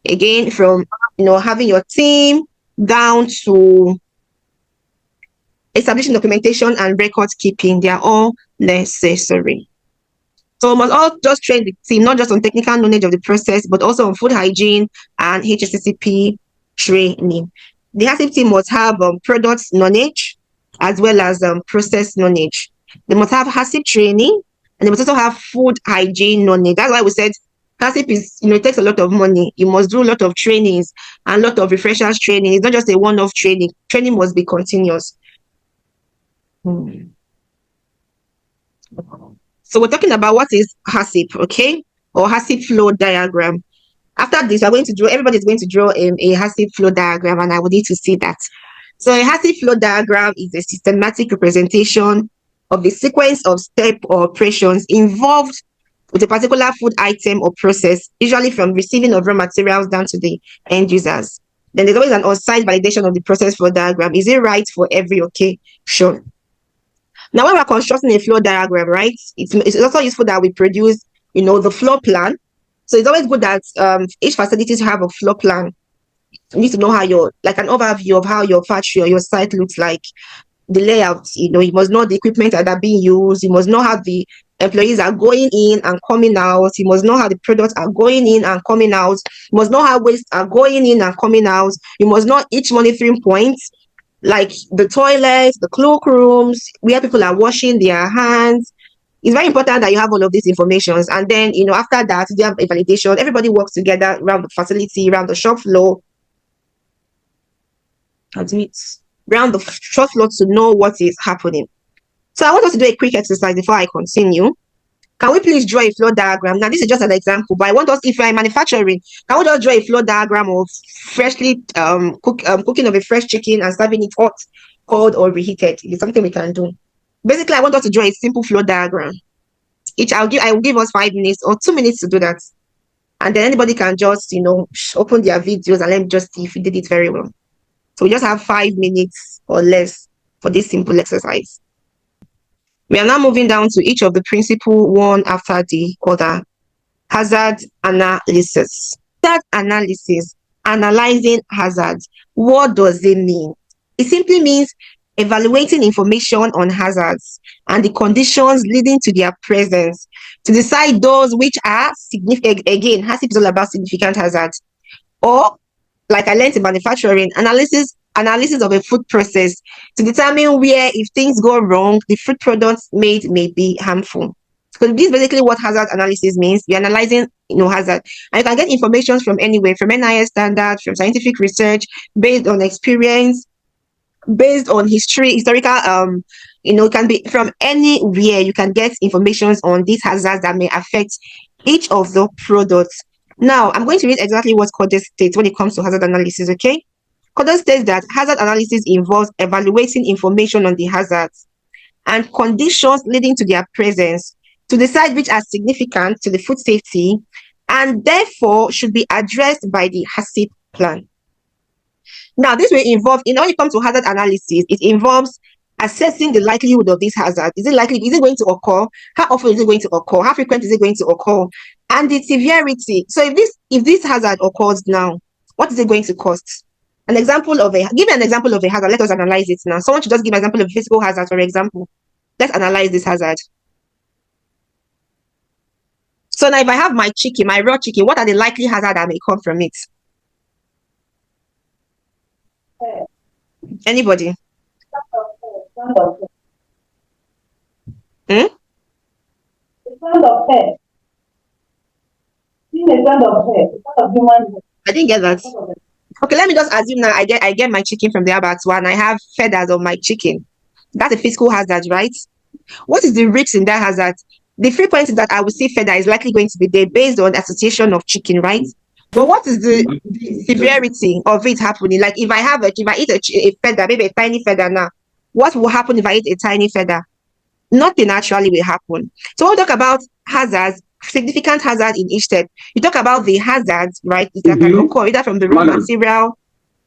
Again, from having your team down to establishing documentation and record keeping, they are all necessary. So we must all just train the team, not just on technical knowledge of the process, but also on food hygiene and HACCP training. The HACCP team must have product knowledge as well as process knowledge. They must have HACCP training, and they must also have food hygiene knowledge. That's why we said HACCP is, it takes a lot of money. You must do a lot of trainings and a lot of refreshers training. It's not just a one-off training. Training must be continuous. So we're talking about what is HACCP, okay? Or HACCP flow diagram. After this, everybody's going to draw a HACCP flow diagram, and I will need to see that. So a HACCP flow diagram is a systematic representation of the sequence of steps or operations involved with a particular food item or process, usually from receiving of raw materials down to the end users. Then there's always an on-site validation of the process flow diagram. Is it right for every occasion? Now, when we're constructing a flow diagram, right, it's also useful that we produce, the flow plan. So it's always good that each facility to have a flow plan. You need to know how like an overview of how your factory or your site looks like, the layout. You must know the equipment that are being used. You must know how the employees are going in and coming out. You must know how the products are going in and coming out. You must know how wastes are going in and coming out. You must know each monitoring point, like the toilets, the cloakrooms, where people are washing their hands. It's very important that you have all of these informations. And then, after that, you have a validation. Everybody works together around the facility, around the shop floor. Around the shop floor to know what is happening. So I want us to do a quick exercise before I continue. Can we please draw a flow diagram? Now, this is just an example, but I want us, if you're in manufacturing, can we just draw a flow diagram of freshly cooking of a fresh chicken and serving it hot, cold, or reheated? It's something we can do. Basically, I want us to draw a simple flow diagram. I will give us 5 minutes or 2 minutes to do that. And then anybody can just, open their videos and let me just see if you did it very well. So we just have 5 minutes or less for this simple exercise. We are now moving down to each of the principle one after the other. Hazard analysis. Hazard analysis, analyzing hazards. What does it mean? It simply means evaluating information on hazards and the conditions leading to their presence to decide those which are significant. Again, HACCP is all about significant hazards. Or, like I learned in manufacturing, analysis of a food process to determine where, if things go wrong, the food products made may be harmful. So this is basically what hazard analysis means. You're analyzing, hazard. And you can get information from anywhere, from NIS standards, from scientific research, based on experience, based on historical, it can be from anywhere. You can get information on these hazards that may affect each of the products. Now, I'm going to read exactly what CODES states when it comes to hazard analysis, okay? CODES states that hazard analysis involves evaluating information on the hazards and conditions leading to their presence to decide which are significant to the food safety and therefore should be addressed by the HACCP plan. Now, this will involve, when it comes to hazard analysis, it involves assessing the likelihood of this hazard. Is it likely? Is it going to occur? How often is it going to occur? How frequent is it going to occur? And the severity. So if this hazard occurs now, what is it going to cost? Give me an example of a hazard. Let us analyze it now. Someone should just give an example of physical hazard, for example. Let's analyze this hazard. So now if I have my chicken, my raw chicken, what are the likely hazards that may come from it? Anybody? I didn't get that. Okay, let me just assume now I get my chicken from the abattoir and I have feathers on my chicken. That's a physical hazard, right? What is the risk in that hazard? The frequency that I will see feather is likely going to be there based on association of chicken, right? But what is the severity of it happening? Like if I eat a feather, maybe a tiny feather now, what will happen if I eat a tiny feather? Nothing actually will happen. So when we talk about hazards, significant hazard in each step, you talk about the hazards, right? It can occur either from the raw material.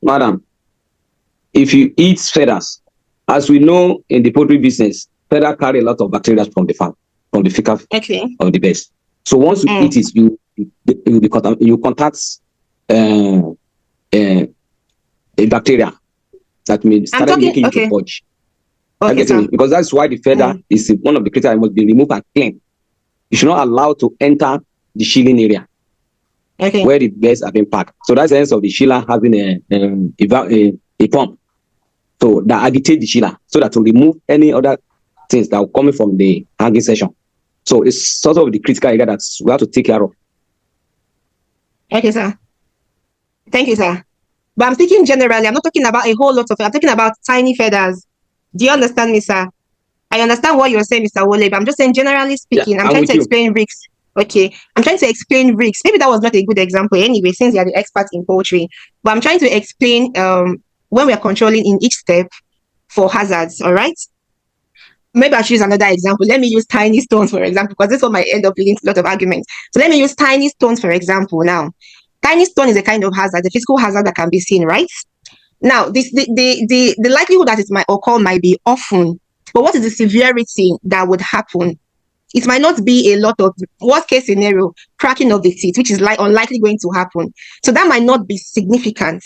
Madam, if you eat feathers, as we know in the poultry business, feather carry a lot of bacteria from the farm, from the fecal of the base. So once you eat it, you contact a bacteria that may start making you to purge. Because that's why the feather is one of the criteria that must be removed and cleaned. You should not allow to enter the shielding area where the bears have been packed. So that's the sense of the chiller having a pump. So that agitate the chiller so that to remove any other things that are coming from the hanging session. So it's sort of the critical area that we have to take care of. Okay, sir. Thank you, sir. But I'm speaking generally. I'm not talking about a whole lot of it. I'm talking about tiny feathers. Do you understand me, sir? I understand what you're saying, Mr. Wole, but I'm just saying, generally speaking, I'm trying to explain risks. Okay, I'm trying to explain risks. Maybe that was not a good example anyway, since you're the expert in poultry. But I'm trying to explain when we're controlling in each step for hazards, all right? Maybe I should use another example. Let me use tiny stones, for example, because this one might end up leading to a lot of arguments. So let me use tiny stones, for example, now. Tiny stone is a kind of hazard, a physical hazard that can be seen, right? Now, the likelihood that it might occur might be often, but what is the severity that would happen? It might not be a lot of, worst case scenario, cracking of the teeth, which is unlikely going to happen. So that might not be significant,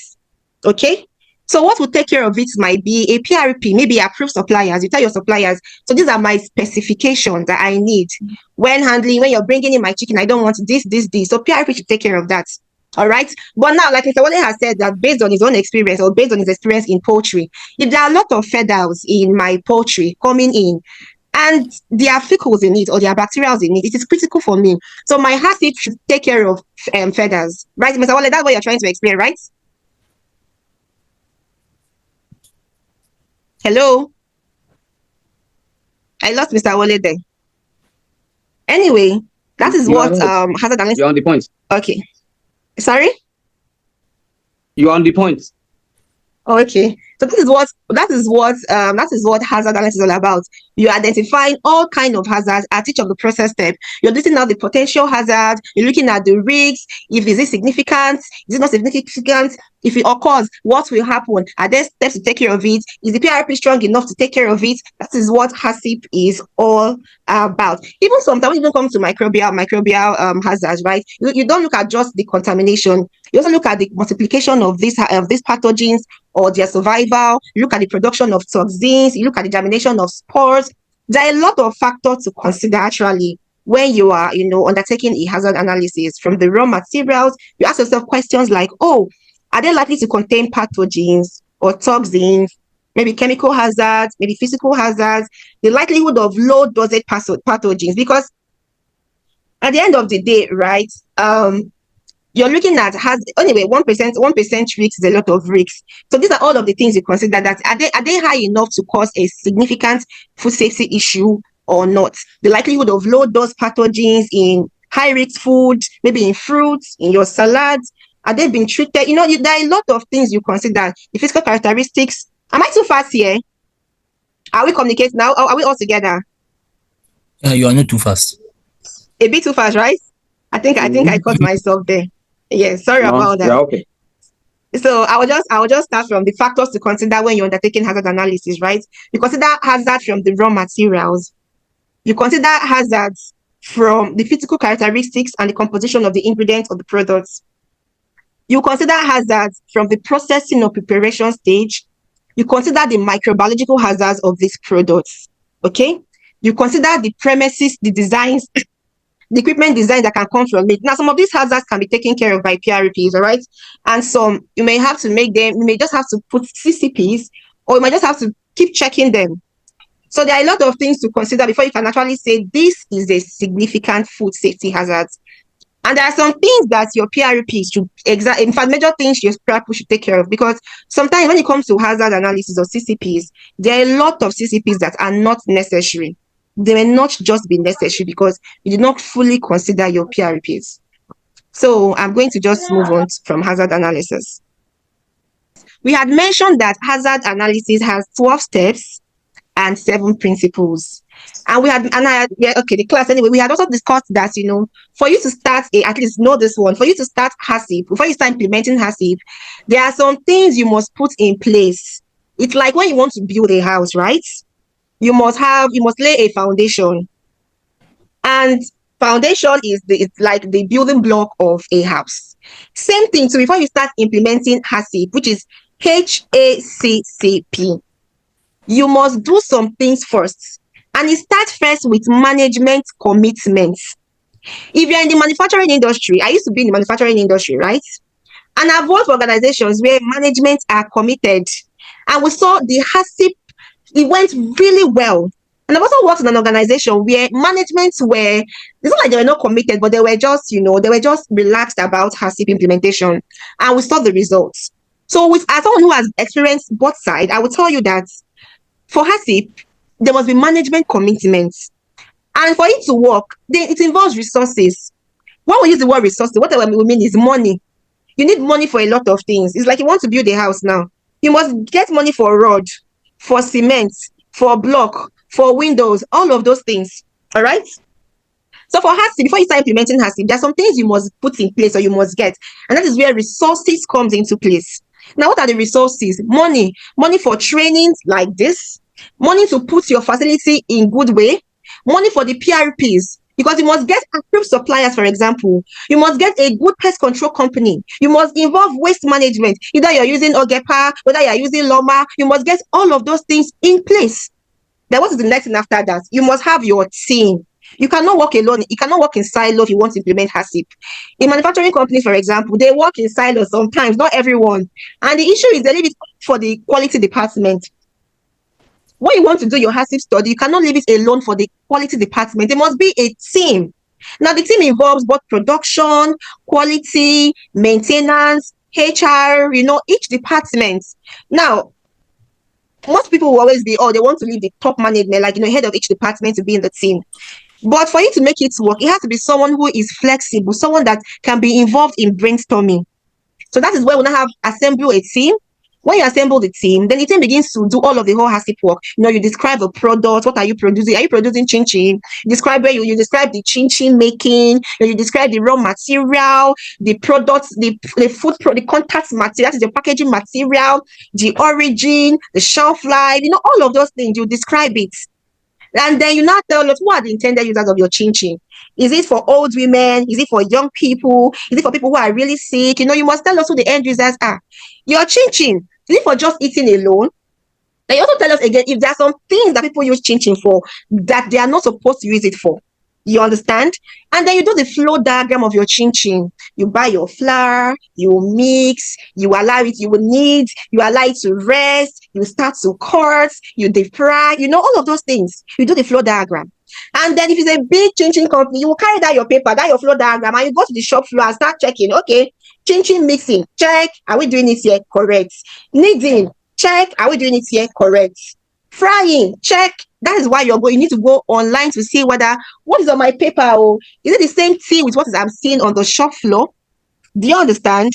okay? So what will take care of it might be a PRP, maybe approved suppliers. You tell your suppliers, so these are my specifications that I need when handling, when you're bringing in my chicken, I don't want this. So PRP should take care of that. All right. But now, like Mr. Wale has said, that based on his own experience or based on his experience in poultry, if there are a lot of feathers in my poultry coming in, and there are fecals in it or there are bacteria in it, it is critical for me. So my HACCP should take care of feathers. Right, Mr. Wale, that's what you're trying to explain, right? Hello? I lost Mr. Wale there. Anyway, that is what hazard analysis. You're on the point. Okay. Sorry? You're on the point. Oh, okay. So that is what hazard analysis is all about. You're identifying all kind of hazards at each of the process step. You're looking at the potential hazard, you're looking at the risks, if is it significant, is it not significant, if it occurs, what will happen? Are there steps to take care of it? Is the PRP strong enough to take care of it? That is what HACCP is all about. Even sometimes when you come to microbial hazards, right? You don't look at just the contamination. You also look at the multiplication of these pathogens or their survival. You look at the production of toxins. You look at the germination of spores. There are a lot of factors to consider actually when you are, undertaking a hazard analysis. From the raw materials, you ask yourself questions like, oh, are they likely to contain pathogens or toxins, maybe chemical hazards, maybe physical hazards, the likelihood of low dosage pathogens? Because at the end of the day, right, you're looking at anyway 1% risk is a lot of risks. So these are all of the things you consider. That are they high enough to cause a significant food safety issue or not? The likelihood of low dose pathogens in high risk food, maybe in fruits, in your salads, are they being treated? There are a lot of things you consider. The physical characteristics. Am I too fast here? Are we communicating now? Are we all together? You are not too fast. A bit too fast, right? I think I caught myself there. Yes, sorry about that. Yeah, okay. So I will just start from the factors to consider when you're undertaking hazard analysis, right? You consider hazard from the raw materials. You consider hazards from the physical characteristics and the composition of the ingredients of the products. You consider hazards from the processing or preparation stage. You consider the microbiological hazards of these products. Okay? You consider the premises, the designs, the equipment design that can come from it. Now, some of these hazards can be taken care of by PRPs, all right? And some, you may have to make them, you may just have to put CCPs, or you might just have to keep checking them. So there are a lot of things to consider before you can actually say this is a significant food safety hazard. And there are some things that your PRP should in fact, major things your PRP should take care of, because sometimes when it comes to hazard analysis or CCPs, there are a lot of CCPs that are not necessary. They may not just be necessary because you did not fully consider your PRPs. So I'm going to just move on from hazard analysis. We had mentioned that hazard analysis has 12 steps and 7 principles. And the class anyway, we had also discussed that, for you to start at least know this one, for you to start HACCP, before you start implementing HACCP, there are some things you must put in place. It's like when you want to build a house, right? You must lay a foundation. And foundation it's like the building block of a house. Same thing, so before you start implementing HACCP, which is HACCP, you must do some things first. And it starts first with management commitments. If you're in the manufacturing industry, I used to be in the manufacturing industry, right? And I've worked for organizations where management are committed. And we saw the HACCP, it went really well. And I've also worked in an organization where management it's not like they were not committed, but they were just relaxed about HACCP implementation. And we saw the results. So as someone who has experienced both sides, I will tell you that for HACCP, there must be management commitments. And for it to work, it involves resources. When we use the word resources, what we mean is money. You need money for a lot of things. It's like you want to build a house now. You must get money for rod, for cement, for block, for windows, all of those things. All right? So for HACCP, before you start implementing HACCP, there are some things you must put in place or you must get. And that is where resources comes into place. Now, what are the resources? Money for trainings like this, money to put your facility in good way, money for the PRPs, Because you must get approved suppliers, for example. You must get a good pest control company. You must involve waste management. Either you're using Ogepa, whether you're using Loma, you must get all of those things in place. Then what is the next thing after that? You must have your team. You cannot work alone. You cannot work in silo if you want to implement HACCP. In manufacturing companies, for example, they work in silos sometimes, not everyone. And the issue is they leave it for the quality department. When you want to do your HACCP study, you cannot leave it alone for the quality department. There must be a team. Now, the team involves both production, quality, maintenance, HR, each department. Now, most people will always be, they want to leave the top management, like, head of each department to be in the team. But for you to make it work, it has to be someone who is flexible, someone that can be involved in brainstorming. So that is where we now have assemble a team. When you assemble the team, then the team begins to do all of the whole HACCP work. You describe the product. What are you producing? Are you producing chin chin? Describe where you describe the chin chin making. You describe the raw material, the products, the food, the contact material, that is the packaging material, the origin, the shelf life. All of those things. You describe it. And then you now tell us who are the intended users of your chin chin. Is it for old women? Is it for young people? Is it for people who are really sick? You must tell us who the end users are. Your chin chin, is it for just eating alone? Then you also tell us again if there are some things that people use chin chin for that they are not supposed to use it for. You understand? And then you do the flow diagram of your chin chin. You buy your flour, you mix, you allow it, you allow it to rest, you start to cut, you deep fry, all of those things. You do the flow diagram. And then if it's a big chin chin company, you will carry that your paper, that your flow diagram, and you go to the shop floor and start checking. Okay, chin chin mixing, check. Are we doing it here? Correct. Kneading, check. Are we doing it here? Correct. Frying, check. That is why you need to go online to see whether what is on my paper, or is it the same thing with what I'm seeing on the shop floor? Do you understand?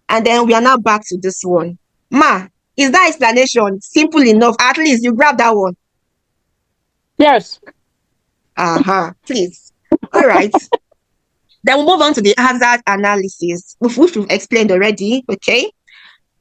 And then we are now back to this one. Ma, is that explanation simple enough? At least you grab that one. Yes. Please. All right. Then we'll move on to the hazard analysis, which we've explained already. Okay.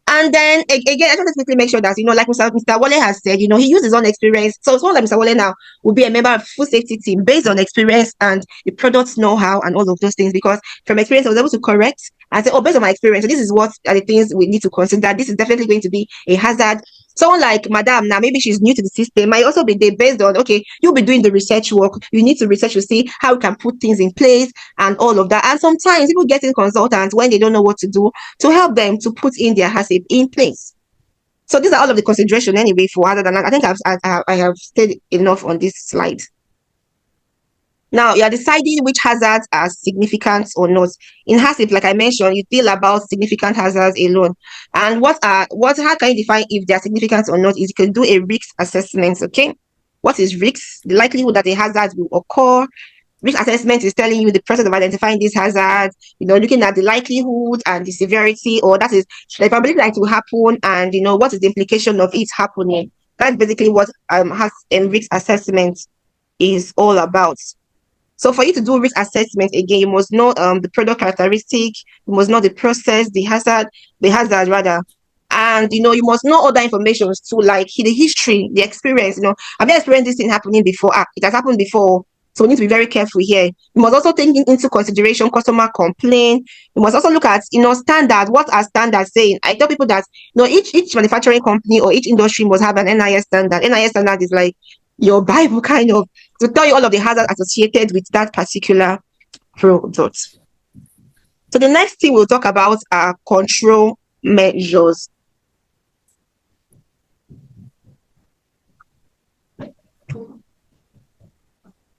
And then again, I just want to quickly make sure that, like Mr. Wale has said, he used his own experience. So someone like Mr. Wale now will be a member of food safety team based on experience and the product know-how and all of those things, because from experience, I was able to correct and say, based on my experience, so this is what are the things we need to consider. This is definitely going to be a hazard. Someone like Madam, now maybe she's new to the system, might also be there based on, okay, you'll be doing the research work. You need to research to see how you can put things in place and all of that. And sometimes people get in consultants when they don't know what to do to help them to put in their HACCP in place. So these are all of the consideration anyway for other than that. I think I have said enough on this slide. Now you are deciding which hazards are significant or not. In HACCP, like I mentioned, you deal about significant hazards alone. And how can you define if they are significant or not? Is you can do a risk assessment. Okay, what is risk? The likelihood that a hazard will occur. Risk assessment is telling you the process of identifying these hazards, looking at the likelihood and the severity, or that is the probability that it will happen, and what is the implication of it happening. That's basically what risk assessment is all about. So for you to do risk assessment, again, you must know the product characteristic, you must know the process, the hazard rather. And you must know other information too, like the history, the experience. Have you experienced this thing happening before? It has happened before. So we need to be very careful here. You must also take into consideration customer complaint. You must also look at, standard. What are standards saying? I tell people that, each manufacturing company or each industry must have an NIS standard. NIS standard is like your Bible kind of, to tell you all of the hazards associated with that particular product. So the next thing we'll talk about are control measures.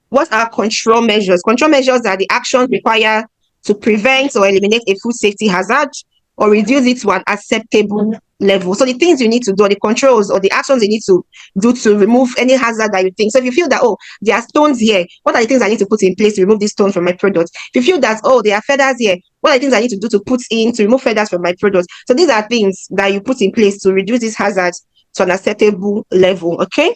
What are control measures? Control measures are the actions required to prevent or eliminate a food safety hazard or reduce it to an acceptable level. So the things you need to do, the controls or the actions you need to do to remove any hazard that you think. So if you feel that, there are stones here, what are the things I need to put in place to remove these stones from my product? If you feel that, there are feathers here, what are the things I need to do to put in to remove feathers from my product? So these are things that you put in place to reduce this hazard to an acceptable level, okay?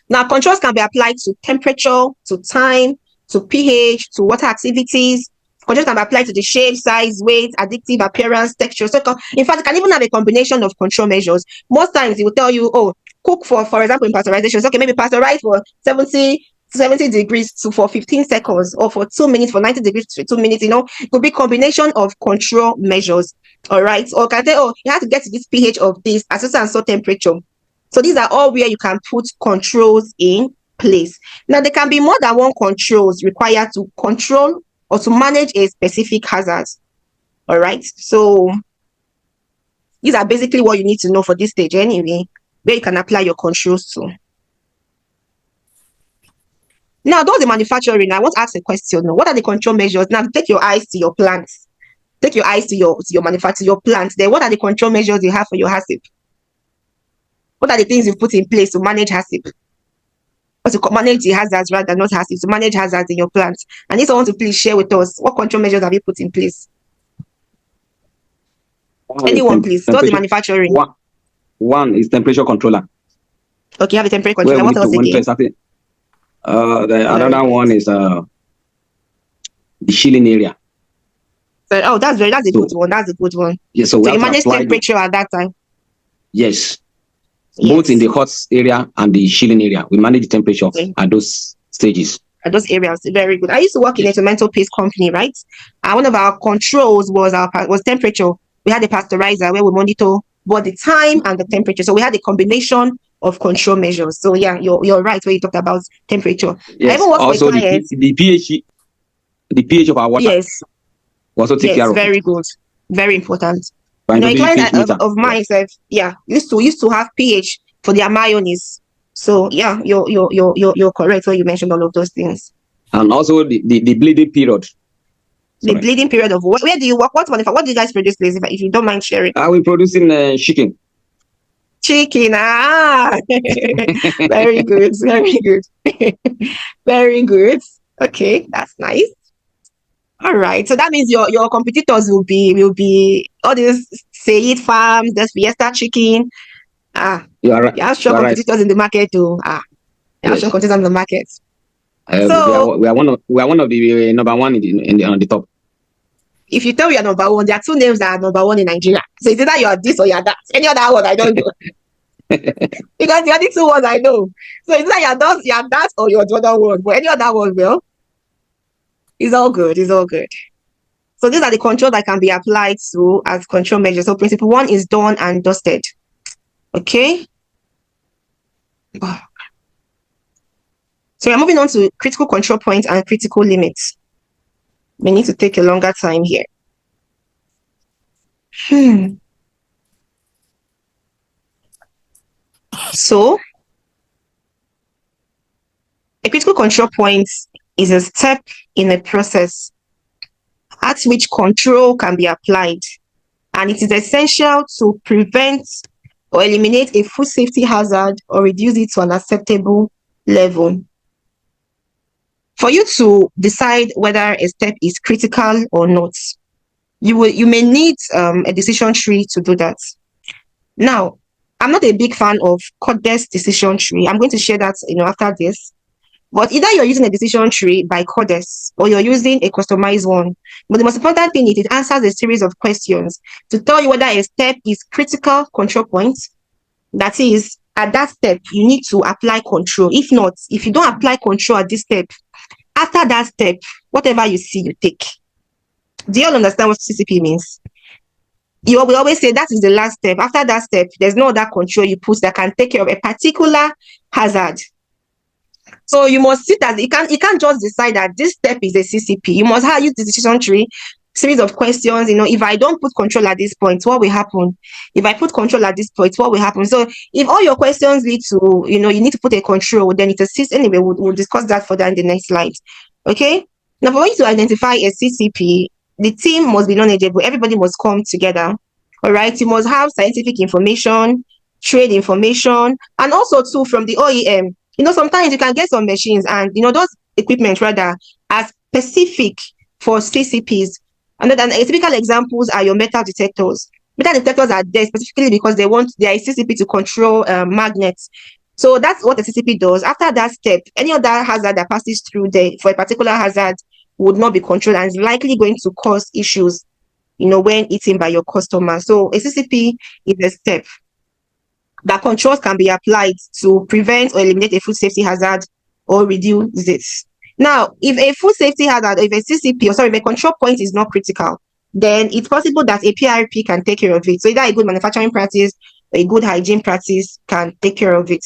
Now, controls can be applied to temperature, to time, to pH, to water activities. Controls can be applied to the shape, size, weight, addictive appearance, texture. So, in fact, it can even have a combination of control measures. Most times, it will tell you, cook for example, in pasteurization. So, okay, maybe pasteurize for 70 70 degrees for 15 seconds, or for 2 minutes, for 90 degrees for 2 minutes. It could be combination of control measures. All right. Or can say, you have to get to this pH of this at so and so temperature. So these are all where you can put controls in place. Now, there can be more than one controls required to control or to manage a specific hazard. All right. So these are basically what you need to know for this stage anyway, where you can apply your controls to. Now, those the manufacturing, I want to ask a question. What are the control measures? Now, take your eyes to your plants. Take your eyes to your manufacturing, your plants. Then, what are the control measures you have for your HACCP? What are the things you've put in place to manage HACCP? Or to manage the hazards rather, not HACCP, to manage hazards in your plants? And if someone to please share with us, what control measures have you put in place? Anyone, please. Those the manufacturing. One is temperature controller. Okay, you have a temperature controller. What else again? Another one is the chilling area. So, that's a good one. That's a good one. Yeah, so you manage temperature at that time. Yes. Both in the hot area and the chilling area. We manage the temperature at those stages. At those areas. Very good. I used to work in a tomato paste company, right? And one of our controls was temperature. We had a pasteurizer where we monitor both the time and the temperature. So we had a combination of control measures. So yeah, you're right when you talked about temperature. Yes. I even work also with clients. The pH of our water. Yes. Also take care of very it. Good. Very important. A client of mine said, used to have pH for their mayonnaise. So yeah, you're correct when you mentioned all of those things. And also the bleeding period. The bleeding period of where do you work? What do you guys produce, please, if you don't mind sharing? We're producing chicken. Chicken, very good, very good. Very good. Okay, that's nice. All right, so that means your competitors will be all these Say It Farms, there's Fiesta Chicken. You are right. You have strong competitors in the market too. You have strong competitors in the market. So we are one of the number one on the top. If you tell me you're number one, there are two names that are number one in Nigeria. So it's either you're this or you're that. Any other one I don't know. Because the only two ones I know. So it's either you're that or you're the other one. But any other one, well, it's all good. It's all good. So these are the controls that can be applied to as control measures. So principle 1 is done and dusted. Okay. So we're moving on to critical control points and critical limits. We need to take a longer time here. So, a critical control point is a step in a process at which control can be applied, and it is essential to prevent or eliminate a food safety hazard or reduce it to an acceptable level. For you to decide whether a step is critical or not, you may need a decision tree to do that. Now, I'm not a big fan of Codex decision tree. I'm going to share that after this. But either you're using a decision tree by Codex or you're using a customized one. But the most important thing is it answers a series of questions to tell you whether a step is critical control point. That is, at that step, you need to apply control. If not, if you don't apply control at this step, after that step, whatever you see, you take. Do you all understand what CCP means? We always say that is the last step. After that step, there's no other control you put that can take care of a particular hazard. So you must sit as you can't just decide that this step is a CCP. You must use the decision tree, series of questions. If I don't put control at this point, what will happen? If I put control at this point, what will happen? So if all your questions lead to, you need to put a control, then it assists anyway. We'll discuss that further in the next slide. Okay. Now, for you to identify a CCP, the team must be knowledgeable. Everybody must come together. All right. You must have scientific information, trade information, and also too from the OEM. Sometimes you can get some machines and those equipment rather are specific for CCPs. And then typical examples are your metal detectors. Metal detectors are there specifically because they are a CCP to control magnets. So that's what the CCP does. After that step, any other hazard that passes through there for a particular hazard would not be controlled and is likely going to cause issues, when eaten by your customer. So a CCP is a step. that controls can be applied to prevent or eliminate a food safety hazard, or reduce it to an acceptable level. Okay. Now, for you to identify a CCP, the team must be knowledgeable. Everybody must come together. All right. You must have scientific information, trade information, and also too from the OEM. You know sometimes you can get some machines and those equipment rather are specifically because they are a CCP to control magnets. So that's what the CCP does. After that step, any other hazard that passes through there for a particular hazard would not be controlled and is likely going to cause issues, when eaten by your customer. So a CCP is a step. that controls can be applied to prevent or eliminate a food safety hazard or reduce it. Now, if a food safety hazard, if a CCP, or sorry, if a control point is not critical, then it's possible that a PRP can take care of it. So either a good manufacturing practice, a good hygiene practice can take care of it.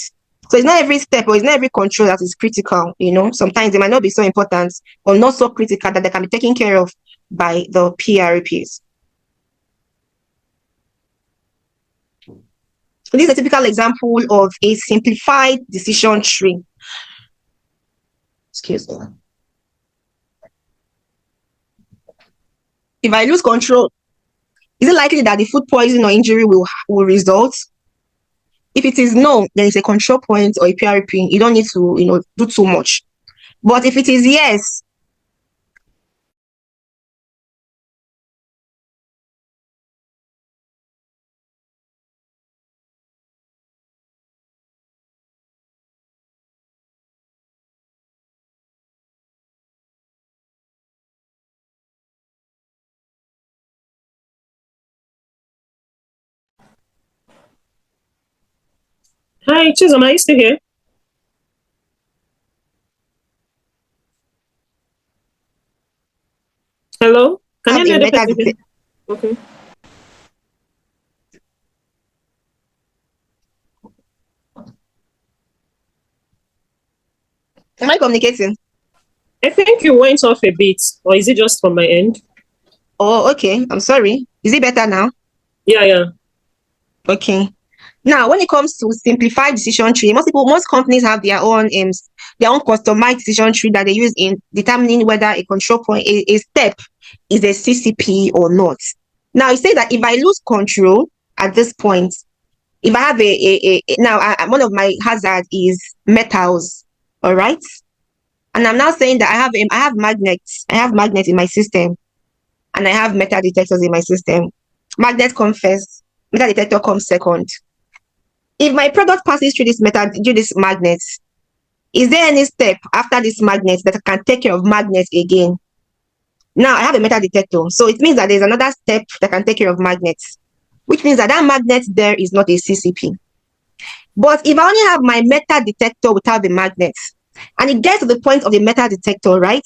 So it's not every step or it's not every control that is critical, Sometimes they might not be so important or not so critical that they can be taken care of by the PRPs. This is a typical example of a simplified decision tree. Excuse me. If I lose control, is it likely that the food poisoning or injury will result? If it is no, then it's a control point or a PRP. You don't need to, do too much. But if it is yes, Hi, Chisholm, are you still here? Hello? Can you hear the person again? Okay. am I communicating? I think you went off a bit, or is it just from my end? Oh, okay. I'm sorry. Is it better now? Yeah. Okay. Now, when it comes to simplified decision tree, most companies have their own customized decision tree that they use in determining whether a control point, a step, is a CCP or not. Now, it says that if I lose control at this point, if I have one of my hazards is metals, all right, and I'm now saying that I have magnets in my system, and I have metal detectors in my system. Magnet comes first, metal detector comes second. If my product passes through this magnet, is there any step after this magnet that can take care of magnets again? Now I have a metal detector, so it means that there's another step that can take care of magnets, which means that magnet there is not a CCP. But if I only have my metal detector without the magnets, and it gets to the point of the metal detector, right?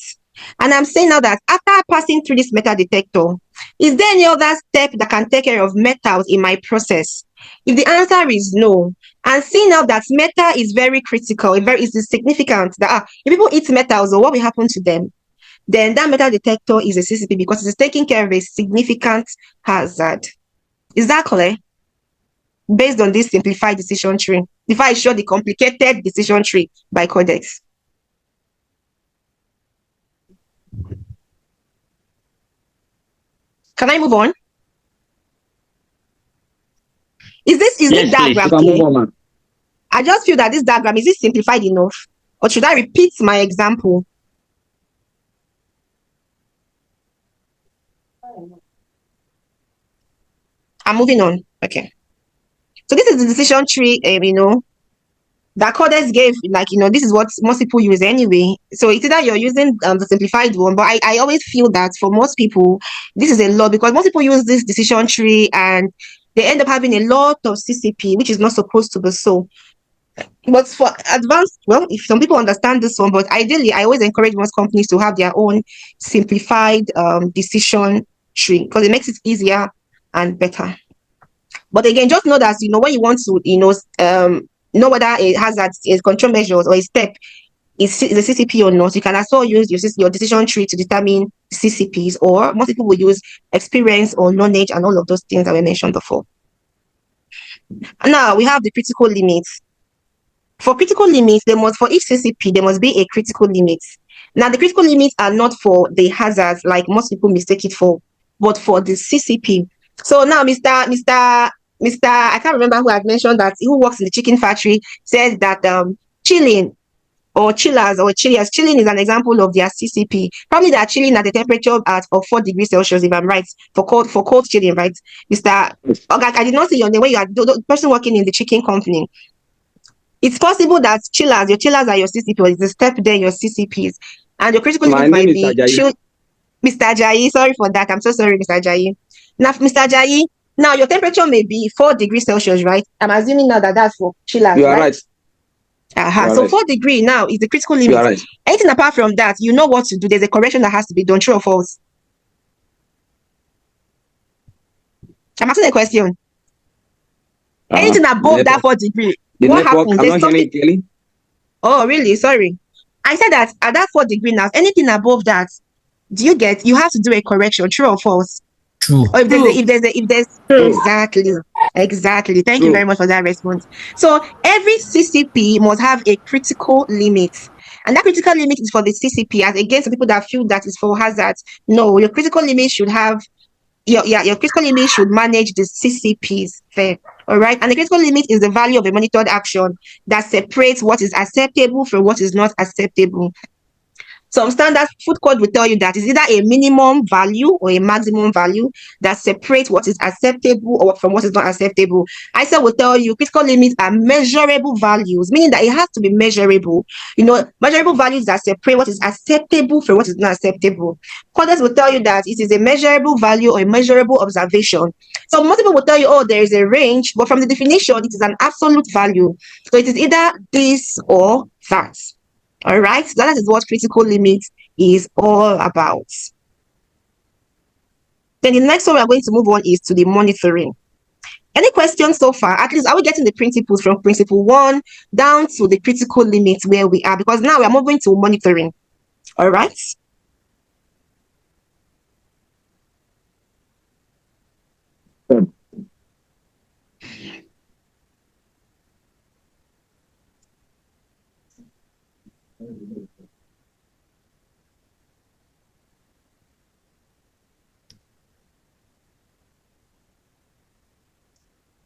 And I'm saying now that after passing through this metal detector, is there any other step that can take care of metals in my process? If the answer is no, and seeing now that metal is very critical, is significant, that if people eat metals, or what will happen to them, then that metal detector is a CCP because it is taking care of a significant hazard. Is that clear? Based on this simplified decision tree, before I show the complicated decision tree by codex. Can I move on? Is this diagram clear? I just feel that this diagram, is it simplified enough? Or should I repeat my example? I'm moving on. Okay. So this is the decision tree, that codex gave, this is what most people use anyway. So it's either you're using the simplified one, but I always feel that for most people, this is a lot because most people use this decision tree and they end up having a lot of CCP, which is not supposed to be so. But for advanced, well, if some people understand this one, but ideally, I always encourage most companies to have their own simplified decision tree because it makes it easier and better. But again, just know that, when you want to, know whether a hazard is control measures or a step is the CCP or not, you can also use your decision tree to determine CCPs, or most people will use experience or knowledge and all of those things that we mentioned before. Now we have the critical limits. For critical limits, for each CCP, there must be a critical limit. Now, the critical limits are not for the hazards like most people mistake it for, but for the CCP. So now, Mr. I can't remember who had mentioned that, who works in the chicken factory, says that chilling or chillers or chillers, chilling is an example of their CCP. Probably they are chilling at the temperature of 4 degrees Celsius, if I'm right, for cold chilling, right? Mr. Okay, I did not see your name when you are the person working in the chicken company. It's possible that your chillers are your CCP, or it's a step there, your CCPs. And your critical limit might be Mr. Ajayi. Sorry for that. I'm so sorry, Mr. Ajayi. Now, Mr. Ajayi, now your temperature may be 4 degrees Celsius, right? I'm assuming now that that's for chillers. You are right. So 4 degree now is the critical limit. Right. Anything apart from that, you know what to do. There's a correction that has to be done. True or false? I'm asking a question. Anything above that 4 degree, what happens? There's something. Oh, really? Sorry. I said that at that 4 degree now, anything above that, you have to do a correction. True or false? True. Or if there's exactly. Thank you very much for that response. So every CCP must have a critical limit. And that critical limit is for the CCP, as against the people that feel that is for hazard. No, your critical limit should have your critical limit should manage the CCPs fair. All right. And the critical limit is the value of a monitored action that separates what is acceptable from what is not acceptable. Some standard food code will tell you that it's either a minimum value or a maximum value that separates what is acceptable or from what is not acceptable. ISA will tell you critical limits are measurable values, meaning that it has to be measurable. Measurable values that separate what is acceptable from what is not acceptable. Codex will tell you that it is a measurable value or a measurable observation. So most people will tell you, oh, there is a range, but from the definition, it is an absolute value. So it is either this or that. All right, so that is what critical limit is all about. Then the next one we are going to move on is to the monitoring. Any questions so far? At least are we getting the principles from principle 1 down to the critical limit where we are? Because now we are moving to monitoring. All right.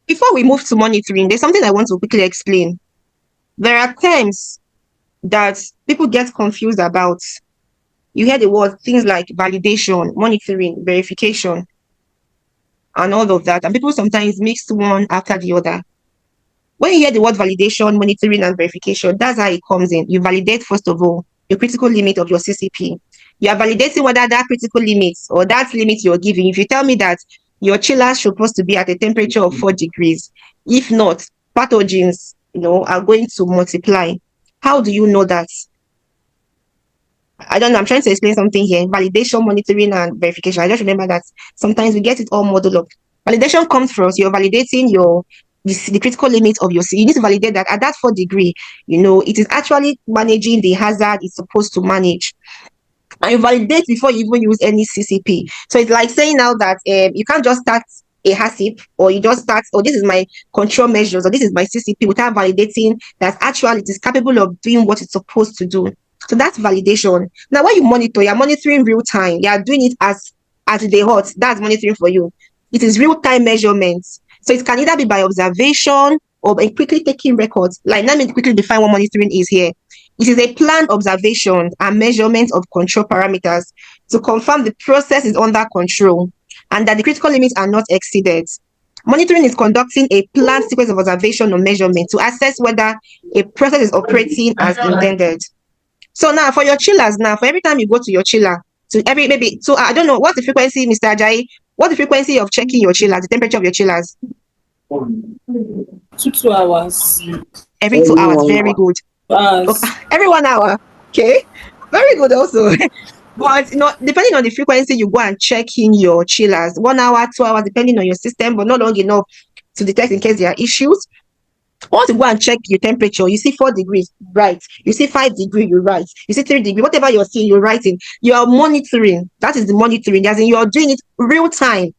Before we move to monitoring, there's something I want to quickly explain. There are terms that people get confused about. You hear the word things like validation, monitoring, verification, and all of that. And people sometimes mix one after the other. When you hear the word validation, monitoring, and verification, that's how it comes in. You validate, first of all, your critical limit of your CCP. You are validating whether that critical limit or that limit you're giving. If you tell me that your chiller is supposed to be at a temperature of 4 degrees, if not, pathogens, are going to multiply. How do you know that? I don't know. I'm trying to explain something here. Validation, monitoring, and verification. I just remember that sometimes we get it all modeled up. Validation comes first. You're validating the critical limit of your C. You need to validate that at that 4 degree, it is actually managing the hazard it's supposed to manage. And you validate before you even use any CCP. So it's like saying now that you can't just start a HACCP, or you just start, this is my control measures, or this is my CCP, without validating that actually it is capable of doing what it's supposed to do. So that's validation. Now, when you monitor, you're monitoring real time. You are doing it as they hot. That's monitoring for you. It is real time measurements. So it can either be by observation or by quickly taking records. Like, let me quickly define what monitoring is here. It is a planned observation and measurement of control parameters to confirm the process is under control and that the critical limits are not exceeded. Monitoring is conducting a planned sequence of observation or measurement to assess whether a process is operating as intended. So now for your chillers, for every time you go to your chiller, I don't know, what's the frequency, Mr. Ajayi? What's the frequency of checking your chillers, the temperature of your chillers? 2 hours. Every 2 hours, very good. Okay. Every 1 hour, okay, very good also. But depending on the frequency, you go and check in your chillers, 1 hour, 2 hours, depending on your system, but not long enough to detect in case there are issues. Once you go and check your temperature, you see 4 degrees, right? You see 5 degrees, you write. You see 3 degrees, whatever you're seeing, you're writing. You are monitoring. That is the monitoring. As in, you are doing it real time.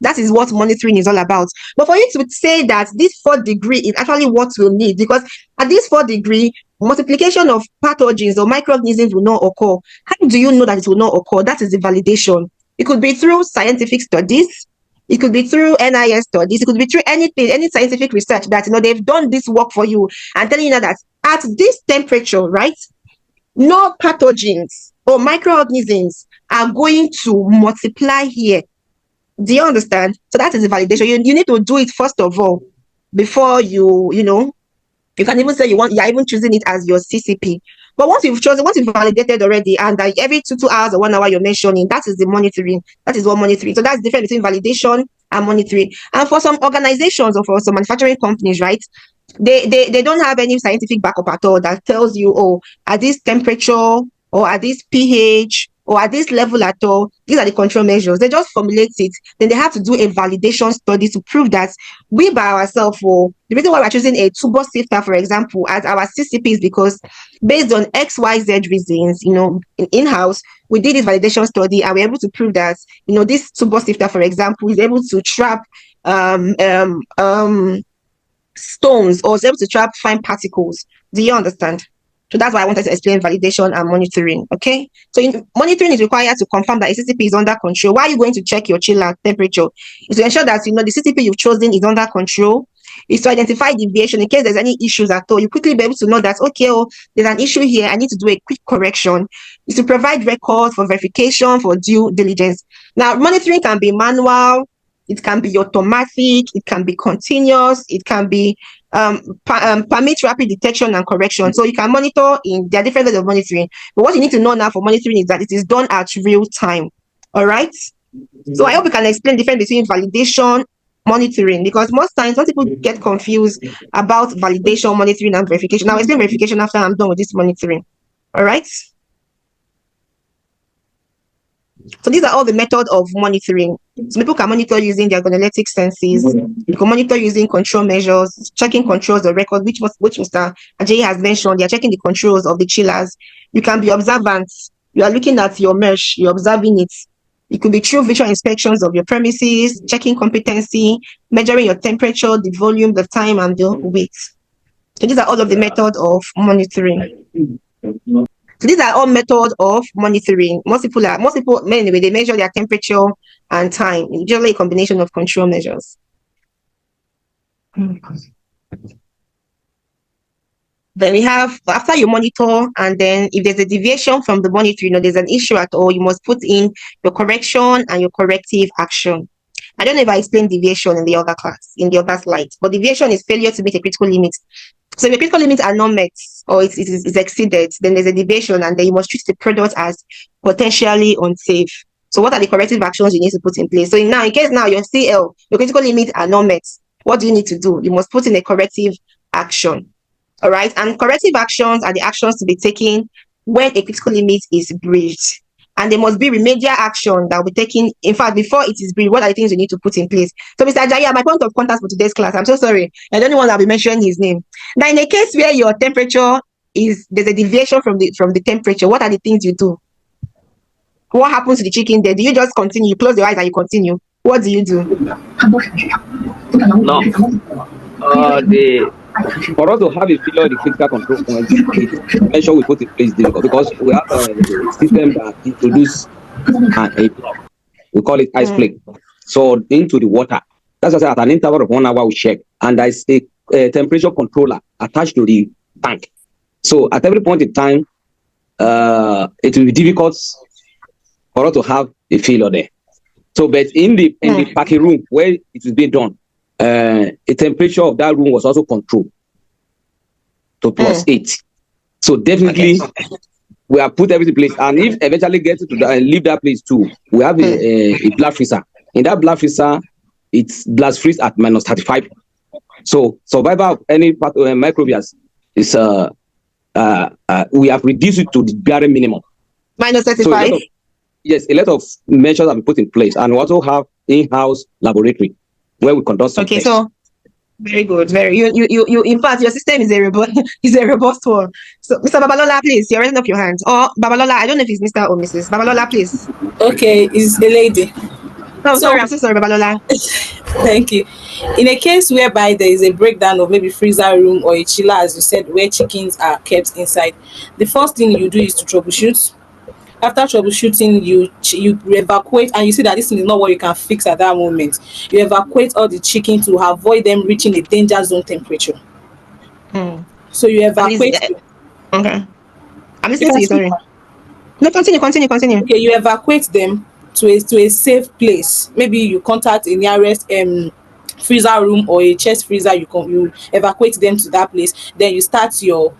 That is what monitoring is all about. But for you to say that this 4 degree is actually what we'll need, because at this 4 degree, multiplication of pathogens or microorganisms will not occur. How do you know that it will not occur? That is the validation. It could be through scientific studies. It could be through NIS studies. It could be through anything, any scientific research that, they've done this work for you and telling you that at this temperature, right, no pathogens or microorganisms are going to multiply here. Do you understand? So that is the validation. You need to do it first of all before you can even say you're even choosing it as your CCP. But once you've validated already, and every 2 hours or 1 hour you're mentioning, that is the monitoring. That is what monitoring. So that's different between validation and monitoring. And for some organizations or for some manufacturing companies, right, They don't have any scientific backup at all that tells you, oh, at this temperature or at this pH or at this level at all, these are the control measures. They just formulate it. Then they have to do a validation study to prove that we by ourselves, or the reason why we're choosing a tuber sifter, for example, as our CCP is because based on XYZ reasons, in-house, we did this validation study and we're able to prove that, this tuber sifter, for example, is able to trap stones or is able to trap fine particles. Do you understand? So that's why I wanted to explain validation and monitoring. Okay. So monitoring is required to confirm that a CCP is under control. Why are you going to check your chiller temperature? Is to ensure that the CCP you've chosen is under control. Is to identify deviation in case there's any issues at all. You quickly be able to know that, okay, there's an issue here. I need to do a quick correction. Is to provide records for verification, for due diligence. Now, monitoring can be manual. It can be automatic, it can be continuous, it can be permit rapid detection and correction. So you can monitor there are different levels of monitoring. But what you need to know now for monitoring is that it is done at real time. All right. So I hope we can explain the difference between validation, monitoring, because most times some people get confused about validation, monitoring, and verification. Now I'll explain verification after I'm done with this monitoring. All right. So these are all the methods of monitoring. So people can monitor using their organoleptic senses. You can monitor using control measures, checking controls or records, which Mr. Ajayi has mentioned. They are checking the controls of the chillers. You can be observant. You are looking at your mesh, you're observing it. It could be through visual inspections of your premises, checking competency, measuring your temperature, the volume, the time, and the weight. So these are all of the methods of monitoring. So these are all methods of monitoring. Most people, anyway, they measure their temperature and time, usually a combination of control measures. Then we have, after you monitor, and then if there's a deviation from the monitoring, there's an issue at all, you must put in your correction and your corrective action. I don't know if I explained deviation in the other class, in the other slide, but deviation is failure to meet a critical limit. So if the critical limits are not met or it is exceeded, then there's a deviation and then you must treat the product as potentially unsafe. So what are the corrective actions you need to put in place? So in case your CL, your critical limits are not met, what do you need to do? You must put in a corrective action. All right. And corrective actions are the actions to be taken when a critical limit is breached. And there must be remedial action that will be taken. In fact, before it is breached, what are the things you need to put in place? So, Mr. Ajayi, my point of contact for today's class, I'm so sorry. I don't want to be mentioning his name. Now, in a case where your temperature there's a deviation from the temperature, what are the things you do? What happens to the chicken there? Do you just continue? You close your eyes and you continue? What do you do? No. For us to have a failure, the critical control point, measure we put in place difficult because we have a system that introduces a block. We call it ice flake. So into the water. That's why at an interval of 1 hour we check, and there is a temperature controller attached to the tank. So at every point in time, it will be difficult for us to have a failure there. So, but in the packing room where it is being done, the temperature of that room was also controlled to +8. So definitely we have put everything in place. And if eventually get to leave that place too, we have a blood freezer. In that blood freezer, it's blast freeze at -35. So survival of any microbials is we have reduced it to the bare minimum. -35. So a lot of measures have been put in place, and we also have in-house laboratory where we conduct some tests. So very good. You in fact your system is a robust one. So Mr. Babalola, please, you're raising up your hands. Or Babalola, I don't know if it's Mr. or Mrs. Babalola, please. Okay, it's the lady. Oh, sorry, I'm so sorry, Babalola. Thank you. In a case whereby there is a breakdown of maybe freezer room or a chiller, as you said, where chickens are kept inside, the first thing you do is to troubleshoot. After troubleshooting, you evacuate, and you see that this is not what you can fix at that moment. You evacuate all the chicken to avoid them reaching a danger zone temperature. So you evacuate. Okay. I'm listening to you. Sorry. No, continue. Okay, you evacuate them to a safe place. Maybe you contact a nearest freezer room or a chest freezer. You evacuate them to that place. Then you start your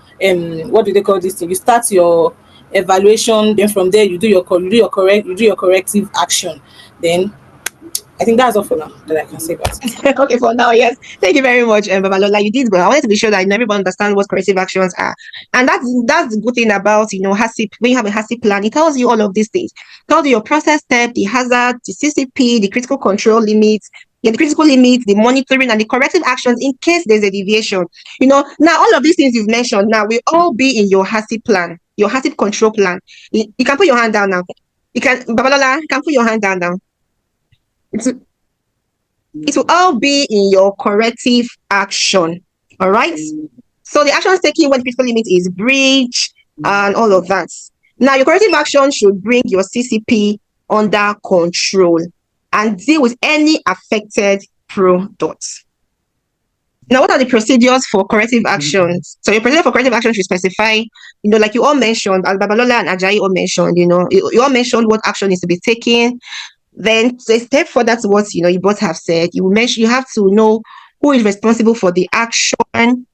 what do they call this thing? You start your evaluation. Then from there you do your corrective action. Then I think that's all for now that I can say about it. Okay, for now, yes. Thank you very much, Babalola. You did well. I wanted to be sure that everyone understands what corrective actions are, and that's the good thing about HACCP. When you have a HACCP plan, it tells you all of these things. It tells you your process step, the hazard, the CCP, the critical control limits. Yeah, the critical limits, the monitoring, and the corrective actions in case there's a deviation. Now all of these things you've mentioned now will all be in your HACCP plan, your HACCP control plan. You can put your hand down now. Babalola, you can put your hand down now. It will all be in your corrective action. All right. So the actions taken when the critical limit is breached and all of that. Now your corrective action should bring your CCP under control and deal with any affected products. Now, what are the procedures for corrective actions? So your procedure for corrective action should specify, like you all mentioned, as Babalola and Ajayi all mentioned, you all mentioned what action is to be taken. Then a step further to what you both have said, you have to know who is responsible for the action.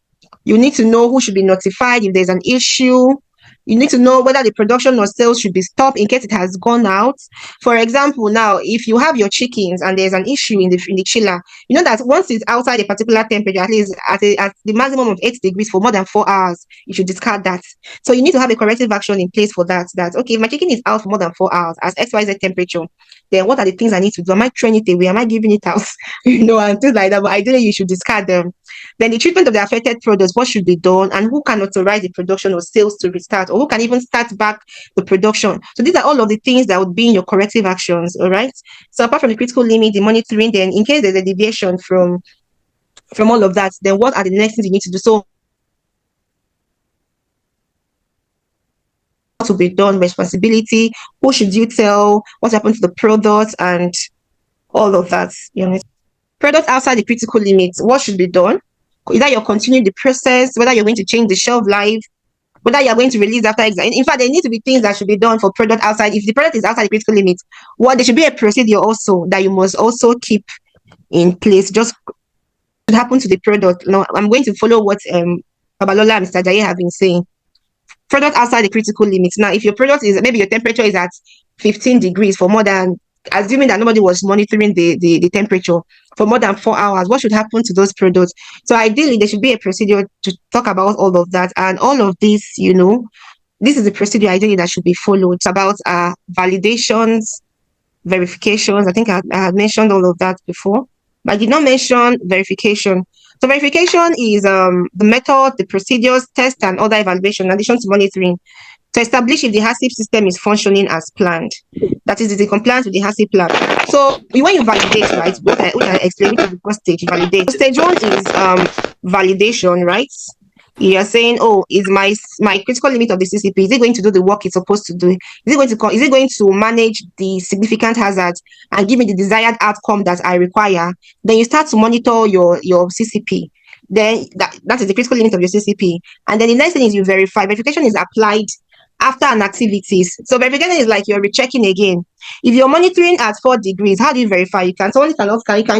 You need to know who should be notified if there's an issue. You need to know whether the production or sales should be stopped in case it has gone out. For example, now if you have your chickens and there's an issue in the chiller, you know that once it's outside a particular temperature, at least at the maximum of 8 degrees for more than 4 hours, you should discard that. So you need to have a corrective action in place for that. That okay, if my chicken is out for more than 4 hours at XYZ temperature, then what are the things I need to do? Am I throwing it away? Am I giving it out? And things like that. But ideally, you should discard them. Then the treatment of the affected products, what should be done, and who can authorize the production or sales to restart, or who can even start back the production. So these are all of the things that would be in your corrective actions. All right. So apart from the critical limit, the monitoring, then in case there's a deviation from all of that, then what are the next things you need to do? So to be done, responsibility, who should you tell, what happened to the product, and all of that. Product outside the critical limits, what should be done? Either you're continuing the process, whether you're going to change the shelf life, whether you're going to release after exam. In fact, there need to be things that should be done for product outside. If the product is outside the critical limits, there should be a procedure also that you must also keep in place. Just what happened to the product. I'm going to follow what Babalola and Mr. Jaye have been saying. Product outside the critical limits. Now, if your product is, maybe your temperature is at 15 degrees for more than, assuming that nobody was monitoring the temperature for more than 4 hours, what should happen to those products? So ideally, there should be a procedure to talk about all of that. And all of this, this is the procedure ideally that should be followed. It's about validations, verifications. I think I had mentioned all of that before, but I did not mention verification. So verification is the method, the procedures, tests, and other evaluation in addition to monitoring to establish if the HACCP system is functioning as planned. That is in compliance with the HACCP plan. So when you validate, right, which I explained, which is the first stage, validate. Stage 1 is validation, right? You are saying, is my critical limit of the CCP, is it going to do the work it's supposed to do? Is it going to manage the significant hazards and give me the desired outcome that I require? Then you start to monitor your CCP. Then that is the critical limit of your CCP. And then the next thing is you verify. Verification is applied after an activities. So verification is like you're rechecking again. If you're monitoring at 4 degrees, how do you verify? You can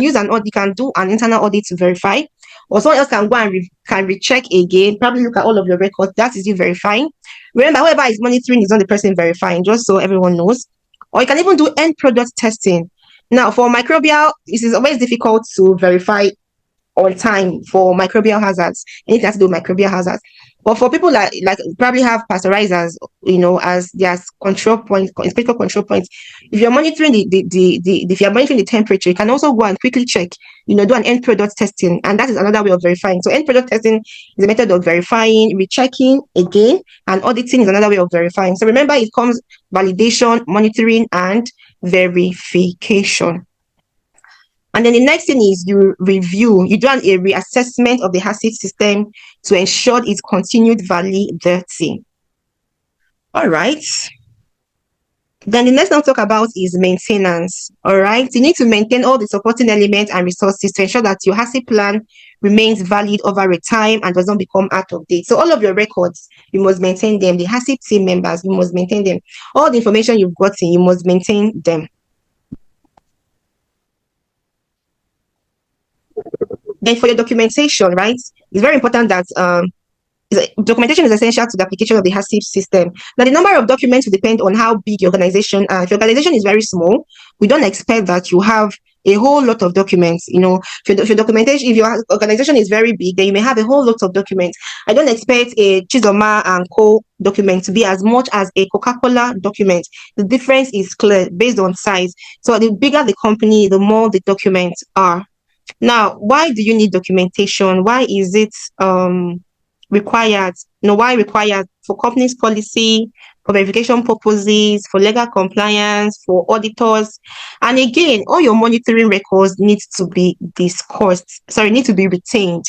use an audit, you can do an internal audit to verify. Or someone else can go and recheck again, probably look at all of your records. That is you verifying. Remember, whoever is monitoring is not the person verifying, just so everyone knows. Or you can even do end product testing. Now, for microbial, it is always difficult to verify on time for microbial hazards. Anything has to do with microbial hazards. But for people like probably have pasteurizers, as their control point, critical control points. If you're monitoring if you're monitoring the temperature, you can also go and quickly check, do an end product testing, and that is another way of verifying. So end product testing is a method of verifying, rechecking again, and auditing is another way of verifying. So remember, it comes validation, monitoring, and verification. And then the next thing is you review, you do a reassessment of the HACCP system to ensure its continued validity. All right. Then the next thing I'll talk about is maintenance. All right. You need to maintain all the supporting elements and resources to ensure that your HACCP plan remains valid over a time and does not become out of date. So all of your records, you must maintain them. The HACCP team members, you must maintain them. All the information you've gotten, you must maintain them. Then for your documentation, right, it's very important that documentation is essential to the application of the HACCP system. Now, the number of documents will depend on how big your organization is. If your organization is very small, we don't expect that you have a whole lot of documents. If your documentation, if your organization is very big, then you may have a whole lot of documents. I don't expect a Chizoma and Co document to be as much as a Coca-Cola document. The difference is clear based on size. So the bigger the company, the more the documents are. Now, why do you need documentation? Why is it required? Why required? For company's policy, for verification purposes, for legal compliance, for auditors. And again, all your monitoring records need to be retained.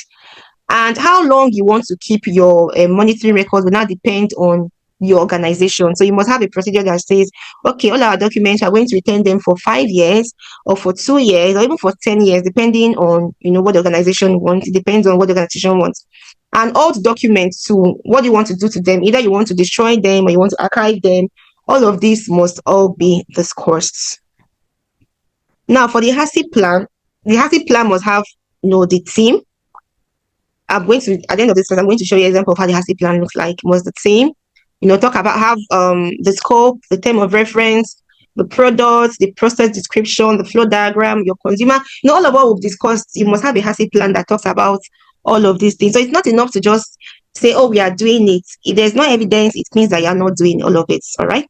And how long you want to keep your monitoring records will now depend on your organization. So you must have a procedure that says, okay, all our documents are going to retain them for 5 years or for 2 years or even for 10 years, depending on, what the organization wants. It depends on what the organization wants. And all the documents too, what you want to do to them, either you want to destroy them or you want to archive them, all of these must all be discussed. Now, for the HACCP plan, must have, the team. At the end of this class, I'm going to show you an example of how the HACCP plan looks like. Must the team, talk about the scope, the term of reference, the product, the process description, the flow diagram, your consumer, all of what we've discussed. You must have a HACCP plan that talks about all of these things. So it's not enough to just say, oh, we are doing it. If there's no evidence, it means that you're not doing all of it. All right.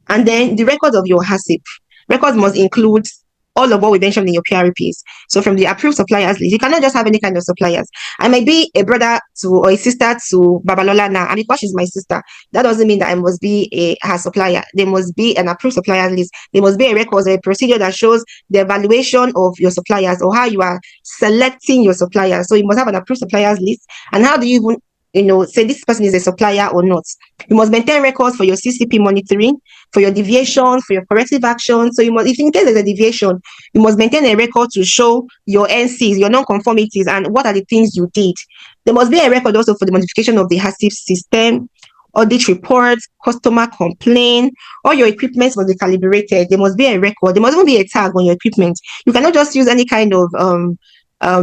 And then the record of your HACCP. Records must include all of what we mentioned in your PRPs. So from the approved suppliers list, you cannot just have any kind of suppliers. I might be a brother to or a sister to Babalola now, and because she's my sister, that doesn't mean that I must be her supplier. There must be an approved suppliers list. There must be a record, a procedure that shows the evaluation of your suppliers or how you are selecting your suppliers. So you must have an approved suppliers list. And how do you even say this person is a supplier or not? You must maintain records for your CCP monitoring, for your deviations, for your corrective action. So you must, if in case there's a deviation, you must maintain a record to show your NCs, your non-conformities, and what are the things you did. There must be a record also for the modification of the HACCP system, audit reports, customer complaint, all your equipment must be calibrated. There must be a record. There must even be a tag on your equipment. You cannot just use any kind of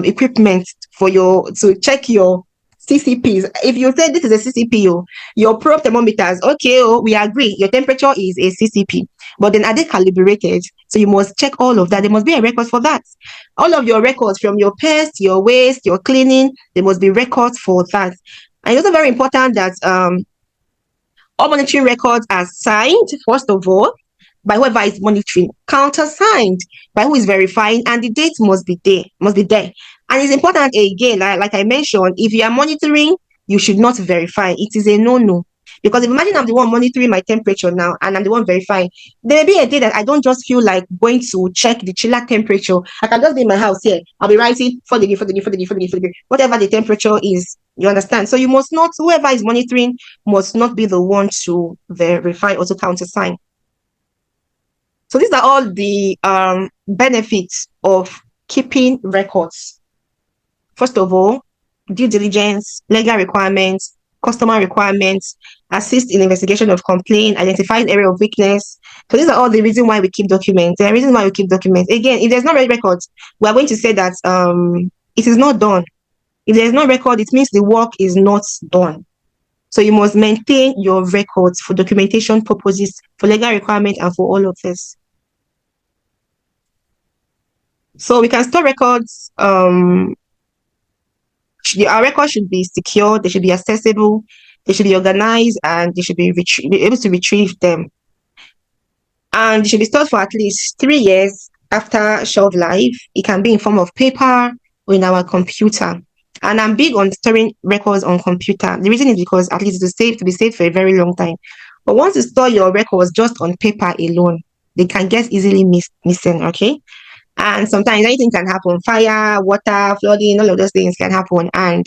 equipment to check your CCPs. If you say this is a CCP, your probe thermometers, okay, we agree, your temperature is a CCP, but then are they calibrated? So you must check all of that. There must be a record for that. All of your records from your pest, your waste, your cleaning, there must be records for that. And it's also very important that all monitoring records are signed, first of all, by whoever is monitoring, countersigned by who is verifying, and the date must be there. And it's important again, like I mentioned, if you are monitoring, you should not verify. It is a no-no. Because if imagine I'm the one monitoring my temperature now and I'm the one verifying, there may be a day that I don't just feel like going to check the chiller temperature. I can just be in my house here. I'll be writing 4 degree, whatever the temperature is. You understand? So you must not, whoever is monitoring must not be the one to verify or to countersign. So these are all the benefits of keeping records. First of all, due diligence, legal requirements, customer requirements, assist in investigation of complaint, identify area of weakness. So these are all the reasons why we keep documents. There are reasons why we keep documents. Again, if there's no records, we are going to say that it is not done. If there's no record, it means the work is not done. So you must maintain your records for documentation purposes, for legal requirements, and for all of this. So we can store records. Our records should be secure, they should be accessible, they should be organized, and they should be able to retrieve them. And they should be stored for at least 3 years after shelf life. It can be in form of paper or in our computer. And I'm big on storing records on computer. The reason is because at least it's to be saved for a very long time. But once you store your records just on paper alone, they can get easily missing, okay? And sometimes anything can happen. Fire, water, flooding, all of those things can happen. And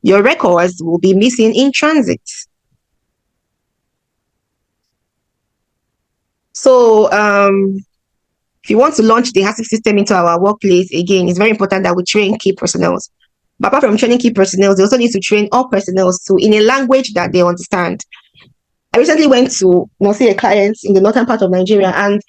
your records will be missing in transit. So if you want to launch the HACCP system into our workplace, again, it's very important that we train key personnel. But apart from training key personnel, they also need to train all personnel in a language that they understand. I recently went to see a client in the northern part of Nigeria, and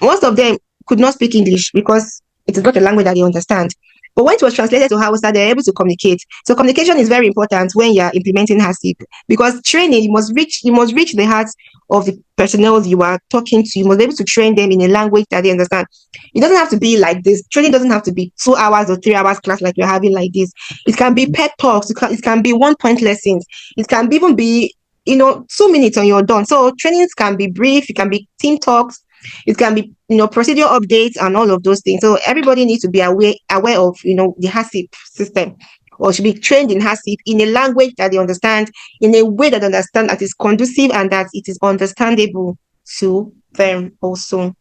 most of them could not speak English because it is not a language that they understand. But when it was translated to Hausa, they're able to communicate. So communication is very important when you're implementing HACCP, because training, you must reach the hearts of the personnel you are talking to. You must be able to train them in a language that they understand. It doesn't have to be like this. Training doesn't have to be 2 hours or 3 hours class like we're having like this. It can be pet talks. It can be 1-point lessons. It can even be 2 minutes and you're done. So trainings can be brief. It can be team talks. It can be procedure updates and all of those things. So everybody needs to be aware of the HACCP system, or should be trained in HACCP in a language that they understand, in a way that they understand, that is conducive and that it is understandable to them also.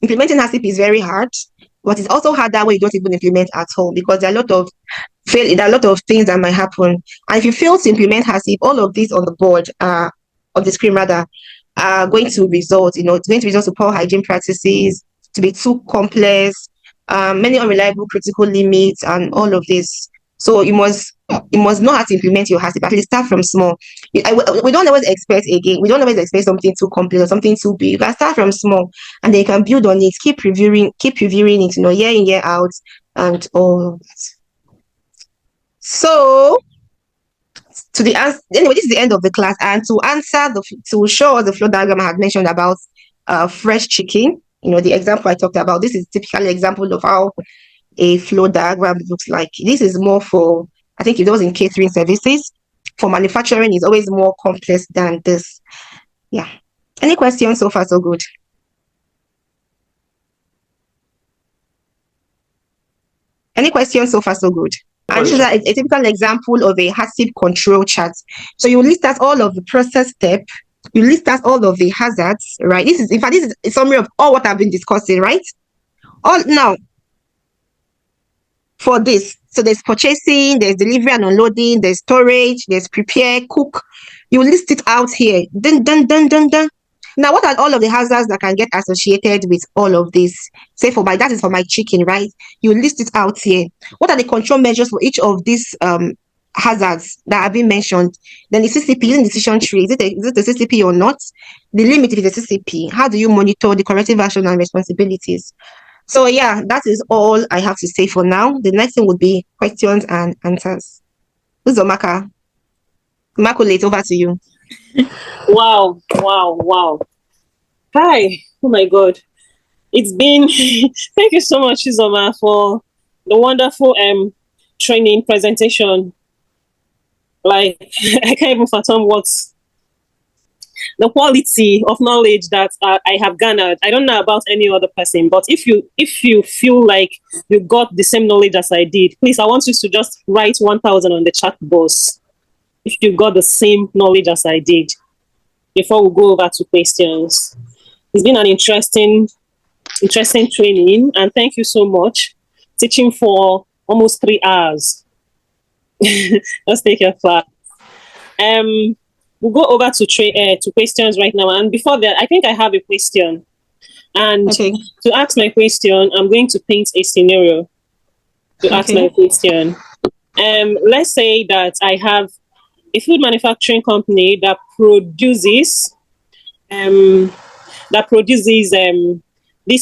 Implementing HACCP is very hard, but it's also hard that way you don't even implement at all, because there are a lot of things that might happen. And if you fail to implement HACCP, all of these on the board, on the screen rather, are going to result, it's going to result to poor hygiene practices, to be too complex, many unreliable critical limits, and all of this. So you must know how to implement your HACCP. At least start from small. We don't always expect something too complex or something too big. You can start from small, and then you can build on it. Keep reviewing it, year in, year out, and all of that. So anyway, this is the end of the class, and to show us the flow diagram I had mentioned about fresh chicken, the example I talked about. This is typically an example of how a flow diagram looks like. This is more for, I think it was in catering services. For manufacturing, it's always more complex than this. Yeah. Any questions so far, so good? Any questions so far, so good? And this is a typical example of a HACCP control chart. So you list out all of the process steps, you list out all of the hazards, right? This is a summary of all what I've been discussing, right? Now, for this, so there's purchasing, there's delivery and unloading, there's storage, there's prepare, cook. You list it out here. Dun, dun, dun, dun, dun. Now, what are all of the hazards that can get associated with all of this? Say that is for my chicken, right? You list it out here. What are the control measures for each of these hazards that have been mentioned? Then the CCP, using decision tree, is it a CCP or not? The limit if it's a CCP. How do you monitor the corrective action and responsibilities? So yeah, that is all I have to say for now. The next thing would be questions and answers. Who's Omaka? Immaculate, over to you. Wow. Hi. Oh my God. It's been, thank you so much, Izoma, for the wonderful training presentation. Like, I can't even fathom what's the quality of knowledge that I have garnered. I don't know about any other person, but if you feel like you got the same knowledge as I did, please, I want you to just write 1,000 on the chat box if you got the same knowledge as I did, before we go over to questions. It's been an interesting training, and thank you so much. Teaching for almost 3 hours. Let's take your class. We'll go over to questions right now. And before that, I think I have a question. And to ask my question, I'm going to paint a scenario to ask my question. Let's say that I have a food manufacturing company that produces this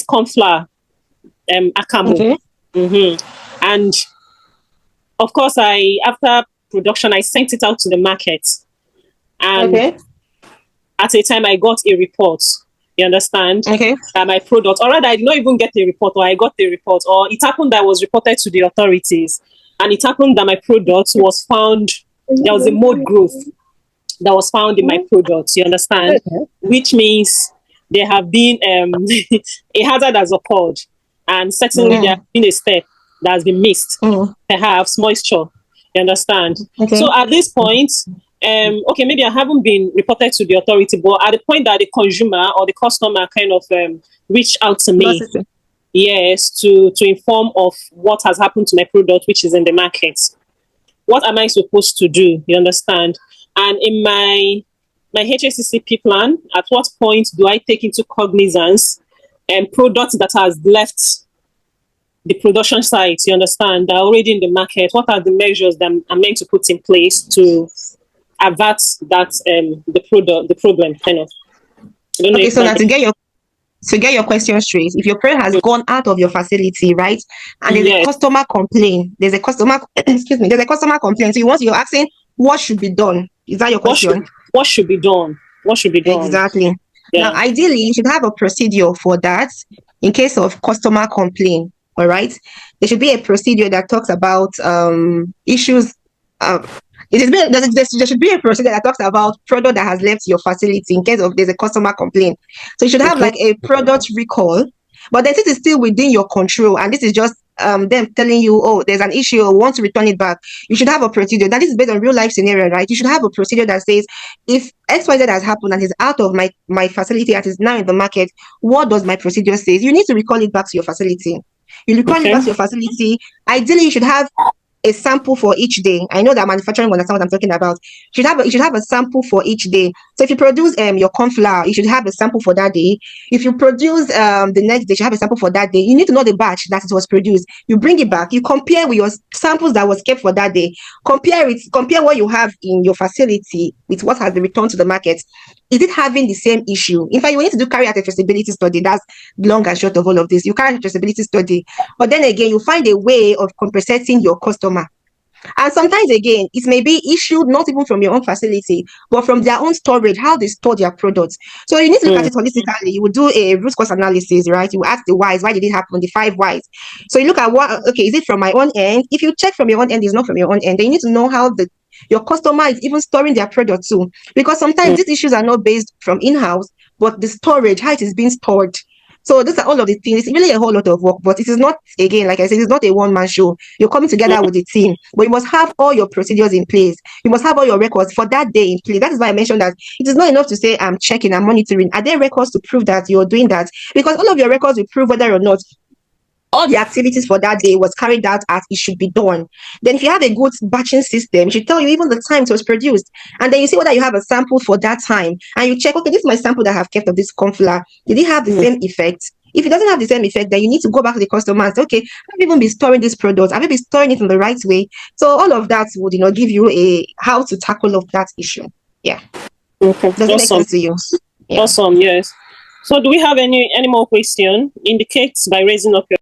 corn flour, akamu. And of course, after production, I sent it out to the market. And at a time, I got a report. You understand? That my product, or rather, I did not even get a report, or I got a report, or it happened that I was reported to the authorities. And it happened that my product was found, there was a mold growth that was found in my product. You understand? Which means there have been a hazard has occurred. And certainly there has been a step that has been missed. Perhaps moisture. You understand? So at this point, maybe I haven't been reported to the authority, but at the point that the consumer or the customer kind of reached out to me, yes, to inform of what has happened to my product, which is in the market. What am I supposed to do? You understand? And in my HACCP plan, at what point do I take into cognizance products that has left the production sites, you understand, that are already in the market? What are the measures that I'm meant to put in place to avert that the problem kind of? So now to to get your question straight, if your product has gone out of your facility, right, and there's a customer complaint, there's a customer complaint. So you're asking what should be done. Is that your question? What should be done? What should be done? Exactly. Yeah. Now, ideally, you should have a procedure for that in case of customer complaint. All right. There should be a procedure that talks about issues. There should be a procedure that talks about product that has left your facility in case of there's a customer complaint. So you should have like a product recall, but then this is still within your control, and this is just them telling you, oh, there's an issue, or want to return it back. You should have a procedure that is based on real life scenario, right? You should have a procedure that says, if XYZ has happened and is out of my facility and is now in the market, what does my procedure say? You need to recall it back to your facility. You return it back to your facility. Ideally, you should have a sample for each day. I know that manufacturing will understand what I'm talking about. You should have a sample for each day. So if you produce your corn flour, you should have a sample for that day. If you produce the next day, you should have a sample for that day. You need to know the batch that it was produced. You bring it back. You compare with your samples that was kept for that day. Compare what you have in your facility with what has been returned to the market. Is it having the same issue? In fact, you need to carry out a traceability study. That's long and short of all of this. You carry out a traceability study, but then again, you find a way of compensating your customer. And sometimes again, it may be issued not even from your own facility, but from their own storage, how they store their products. So you need to look at it holistically. You will do a root cause analysis, right? You will ask the whys. Why did it happen? The 5 whys. So you look at is it from my own end? If you check from your own end, it's not from your own end. Then you need to know how your customer is even storing their product too. Because sometimes these issues are not based from in-house, but the storage, how it is being stored. So these are all of the things. It's really a whole lot of work, but it is not, again, like I said, it's not a one-man show. You're coming together with a team, but you must have all your procedures in place. You must have all your records for that day in place. That is why I mentioned that it is not enough to say, I'm checking, I'm monitoring. Are there records to prove that you're doing that? Because all of your records will prove whether or not all the activities for that day was carried out as it should be done. Then if you have a good batching system, it should tell you even the time it was produced. And then you see whether you have a sample for that time. And you check, okay, this is my sample that I have kept of this corn flour. Did it have the same effect? If it doesn't have the same effect, then you need to go back to the customer and say, okay, have you even been storing this product? Have you been storing it in the right way? So all of that would, give you how to tackle of that issue. Yeah. Okay. Does it make sense to you? Yeah. Awesome. Yes. So do we have any more question? Indicate by raising up your